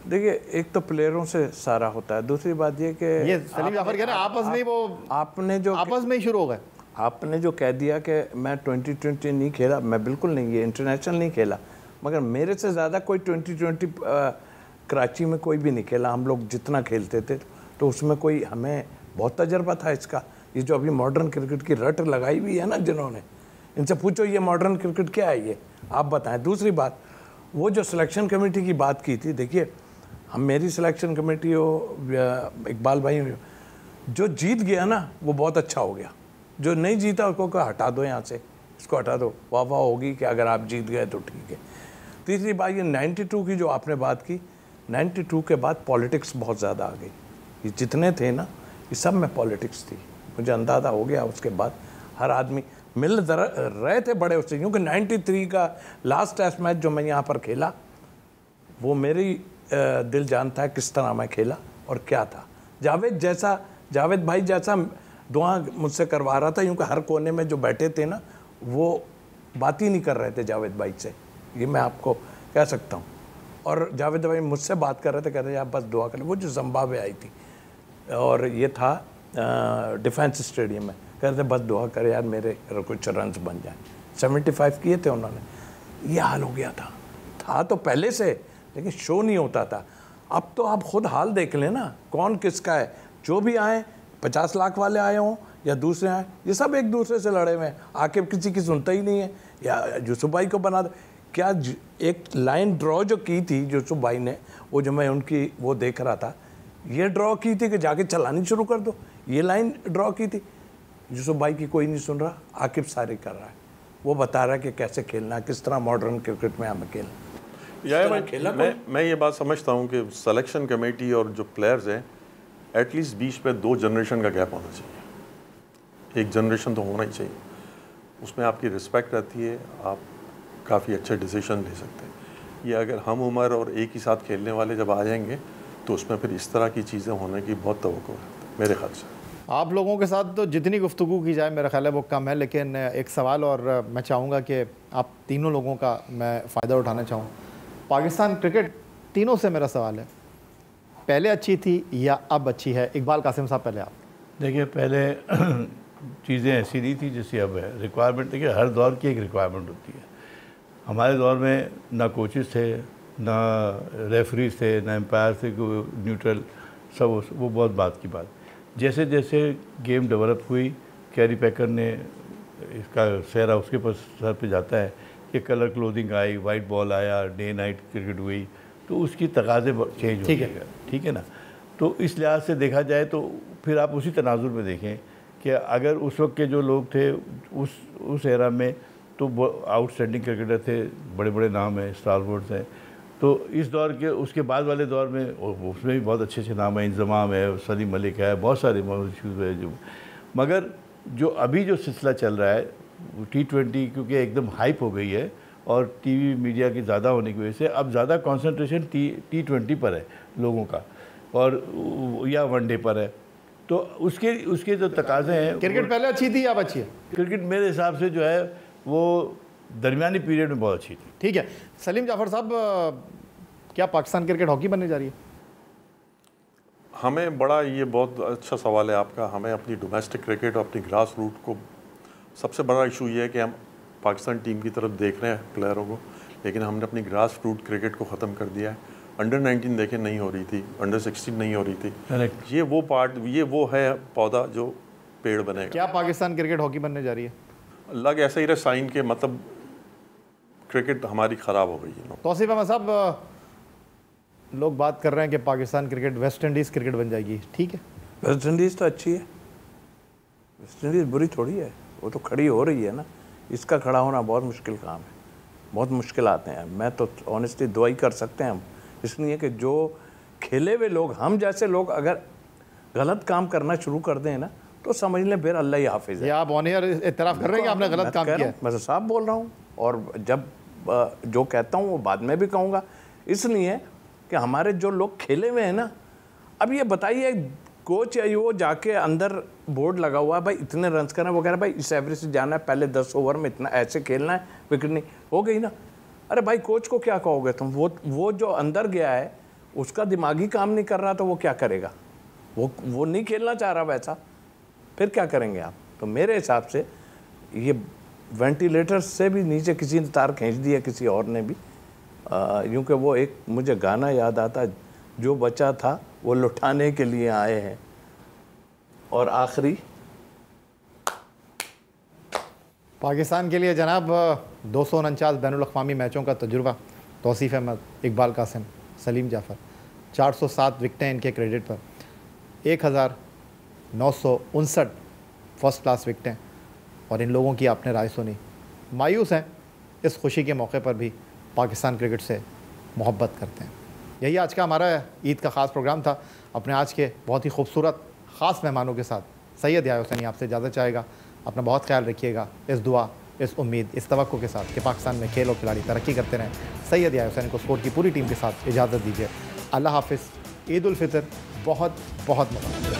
देखिए, एक तो प्लेयरों से सारा होता है, दूसरी बात ये कि ये सलीम जाफ़र कह रहे हैं आपस में वो आपने जो आपस में ही शुरू हो गए। आपने जो कह दिया कि मैं 2020 नहीं खेला, मैं बिल्कुल नहीं, ये इंटरनेशनल नहीं खेला, मगर मेरे से ज़्यादा कोई 2020 कराची में कोई भी नहीं खेला। हम लोग जितना खेलते थे तो उसमें कोई, हमें बहुत तजर्बा था इसका। ये जो अभी मॉडर्न क्रिकेट की रट लगाई हुई है ना जिन्होंने, इनसे पूछो ये मॉडर्न क्रिकेट क्या है, ये आप बताएं। दूसरी बात, वो जो सिलेक्शन कमेटी की बात की थी, देखिए हम, मेरी सिलेक्शन कमेटी हो, इकबाल भाई, जो जीत गया ना वो बहुत अच्छा हो गया, जो नहीं जीता उसको कहा हटा दो यहाँ से, इसको हटा दो, वाह वाह होगी कि अगर आप जीत गए तो ठीक है। तीसरी बात ये 92 की जो आपने बात की, 92 के बाद पॉलिटिक्स बहुत ज़्यादा आ गई। ये जितने थे ना, ये सब में पॉलिटिक्स थी, मुझे अंदाज़ा हो गया। उसके बाद हर आदमी मिल रहे थे बड़े उससे, क्योंकि 93 का लास्ट टेस्ट मैच जो मैं यहाँ पर खेला, वो मेरी दिल जानता है किस तरह मैं खेला और क्या था। जावेद भाई जैसा दुआ मुझसे करवा रहा था, क्योंकि हर कोने में जो बैठे थे ना वो बात ही नहीं कर रहे थे जावेद भाई से, ये मैं आपको कह सकता हूँ। और जावेद भाई मुझसे बात कर रहे थे, कह रहे आप बस दुआ करें। वो जो जिम्बाब्वे आई थी और ये था डिफेंस स्टेडियम में, कह रहे थे बस दुआ करें यार मेरे कुछ रन्स बन जाए। 75 किए थे उन्होंने। ये हाल हो गया था तो पहले से, लेकिन शो नहीं होता था। अब तो आप खुद हाल देख लें ना, कौन किसका है। जो भी आए, 50 लाख वाले आए हों या दूसरे आए, ये सब एक दूसरे से लड़े हुए हैं, आके किसी की सुनता ही नहीं है। या यूसुफ भाई को बना दो, क्या एक लाइन ड्रॉ जो की थी यूसुफ भाई ने, वो जो मैं उनकी वो देख रहा था, ये ड्रॉ की थी कि जाके चलानी शुरू कर दो, ये लाइन ड्रॉ की थी। यूसुफ भाई की कोई नहीं सुन रहा, आकिब सारी कर रहा है, वो बता रहा है कि कैसे खेलना, किस तरह मॉडर्न क्रिकेट में हमें खेलना। मैं ये बात समझता हूँ कि सिलेक्शन कमेटी और जो प्लेयर्स हैं, एटलीस्ट बीच पे 2 जनरेशन का गैप होना चाहिए। एक जनरेशन तो होना ही चाहिए, उसमें आपकी रिस्पेक्ट रहती है, आप काफ़ी अच्छे डिसीजन ले सकते हैं। ये अगर हम उम्र और एक ही साथ खेलने वाले जब आ जाएंगे तो उसमें फिर इस तरह की चीज़ें होने की बहुत तवक्को है मेरे ख्याल से। आप लोगों के साथ तो जितनी गुफ्तगू की जाए मेरा ख्याल है वो कम है, लेकिन एक सवाल और मैं चाहूँगा कि आप तीनों लोगों का मैं फ़ायदा उठाना चाहूँ। पाकिस्तान क्रिकेट तीनों से मेरा सवाल है, पहले अच्छी थी या अब अच्छी है? इकबाल कासिम साहब, पहले आप। देखिए, पहले चीज़ें ऐसी नहीं थी जैसी अब है। रिक्वायरमेंट, देखिए हर दौर की एक रिक्वायरमेंट होती है। हमारे दौर में ना कोचेस थे, ना रेफरीज थे, ना एम्पायर थे, न्यूट्रल, सब वो बहुत बात की बात। जैसे जैसे गेम डेवलप हुई, कैरी पैकर ने इसका सेहरा उसके पास सर पे जाता है कि कलर क्लोथिंग आई, वाइट बॉल आया, डे नाइट क्रिकेट हुई, तो उसकी तकाज़े चेंज हो गए, ठीक है ना। तो इस लिहाज से देखा जाए तो फिर आप उसी तनाजुर में देखें कि अगर उस वक्त के जो लोग थे उस एरा में तो आउटस्टैंडिंग क्रिकेटर थे, बड़े बड़े नाम हैं, स्टारवोर्ड्स हैं। तो इस दौर के, उसके बाद वाले दौर में उसमें भी बहुत अच्छे अच्छे नाम हैं, इंजमाम है, सलीम मलिक है, बहुत सारे मौजूद है जो। मगर जो अभी जो सिलसिला चल रहा है T20, क्योंकि एकदम हाइप हो गई है और टीवी मीडिया की ज़्यादा होने की वजह से अब ज़्यादा कंसंट्रेशन T20 पर है लोगों का, और या वनडे पर है। तो उसके जो तकाज़े हैं, क्रिकेट पहले अच्छी थी, अब अच्छी है? क्रिकेट मेरे हिसाब से जो है वो दरमियानी पीरियड में बहुत अच्छी थी। ठीक है, सलीम जाफ़र साहब, क्या पाकिस्तान क्रिकेट हॉकी बनने जा रही है? हमें बड़ा ये बहुत अच्छा सवाल है आपका। हमें अपनी डोमेस्टिक क्रिकेट और अपनी ग्रास रूट को, सबसे बड़ा इशू ये है कि हम पाकिस्तान टीम की तरफ देख रहे हैं प्लेयरों को, लेकिन हमने अपनी ग्रास रूट क्रिकेट को ख़त्म कर दिया है। अंडर 19 देखें नहीं हो रही थी, अंडर 16 नहीं हो रही थी। Correct. ये वो पार्ट, ये वो है पौधा जो पेड़ बनेगा। क्या पाकिस्तान क्रिकेट हॉकी बनने जा रही है? लग ऐसा ही रहा साइन के, मतलब क्रिकेट हमारी ख़राब हो गई है। तौसीफ अहमद साहब, लोग बात कर रहे हैं कि Pakistan cricket West Indies cricket बन जाएगी, ठीक है? वेस्ट इंडीज़ तो अच्छी है, वेस्ट इंडीज़ बुरी थोड़ी है, वो तो खड़ी हो रही है ना। इसका खड़ा होना बहुत मुश्किल काम है, बहुत मुश्किल आते हैं। मैं तो ऑनेस्टली दुआ ही कर सकते हैं हम, इसलिए कि जो खेले हुए लोग, हम जैसे लोग अगर गलत काम करना शुरू कर दें ना, तो समझ लें फिर अल्लाह ही हाफिज़ है। ये आप ऑनियर इतराफ़ कर रहे हैं कि आपने गलत काम किया है? मैं तो साफ बोल रहा हूँ, और जब जो कहता हूँ वो बाद में भी कहूँगा, इसलिए कि हमारे जो लोग खेले हुए हैं ना, अब ये बताइए कोच है वो जाके अंदर बोर्ड लगा हुआ है, भाई इतने रन करना है, वो कह रहा है भाई इस एवरेज से जाना है, पहले 10 ओवर में इतना ऐसे खेलना है, विकेट नहीं हो गई ना। अरे भाई कोच को क्या कहोगे तुम? वो जो अंदर गया है उसका दिमागी काम नहीं कर रहा, तो वो क्या करेगा? वो नहीं खेलना चाह रहा वैसा, फिर क्या करेंगे आप? तो मेरे हिसाब से ये वेंटिलेटर से भी नीचे किसी ने तार खींच दिया, किसी और ने भी, यूँ कि वो एक मुझे गाना याद आता, जो बचा था वो लुटाने के लिए आए हैं। और आखिरी पाकिस्तान के लिए जनाब 249 बैनुल-अक़वामी मैचों का तजुर्बा, तौसीफ अहमद, इकबाल कासिम, सलीम जाफ़र, 407 विकटें इनके क्रेडिट पर, 1959 फर्स्ट क्लास विकटें, और इन लोगों की आपने राय सुनी। मायूस हैं, इस खुशी के मौके पर भी पाकिस्तान क्रिकेट से मोहब्बत करते हैं। यही आज का हमारा ईद का ख़ास प्रोग्राम था। अपने आज के बहुत ही खूबसूरत ख़ास मेहमानों के साथ सैयद याह्या हुसैनी आपसे इजाज़त चाहेगा। अपना बहुत ख्याल रखिएगा, इस दुआ, इस उम्मीद, इस तवक्को के साथ कि पाकिस्तान में खेल और खिलाड़ी तरक्की करते रहें। सैयद याह्या हुसैनी को स्पोर्ट की पूरी टीम के साथ इजाज़त दीजिए। अल्लाह हाफ़िज़। ईद उल फ़ितर बहुत बहुत मुबारक।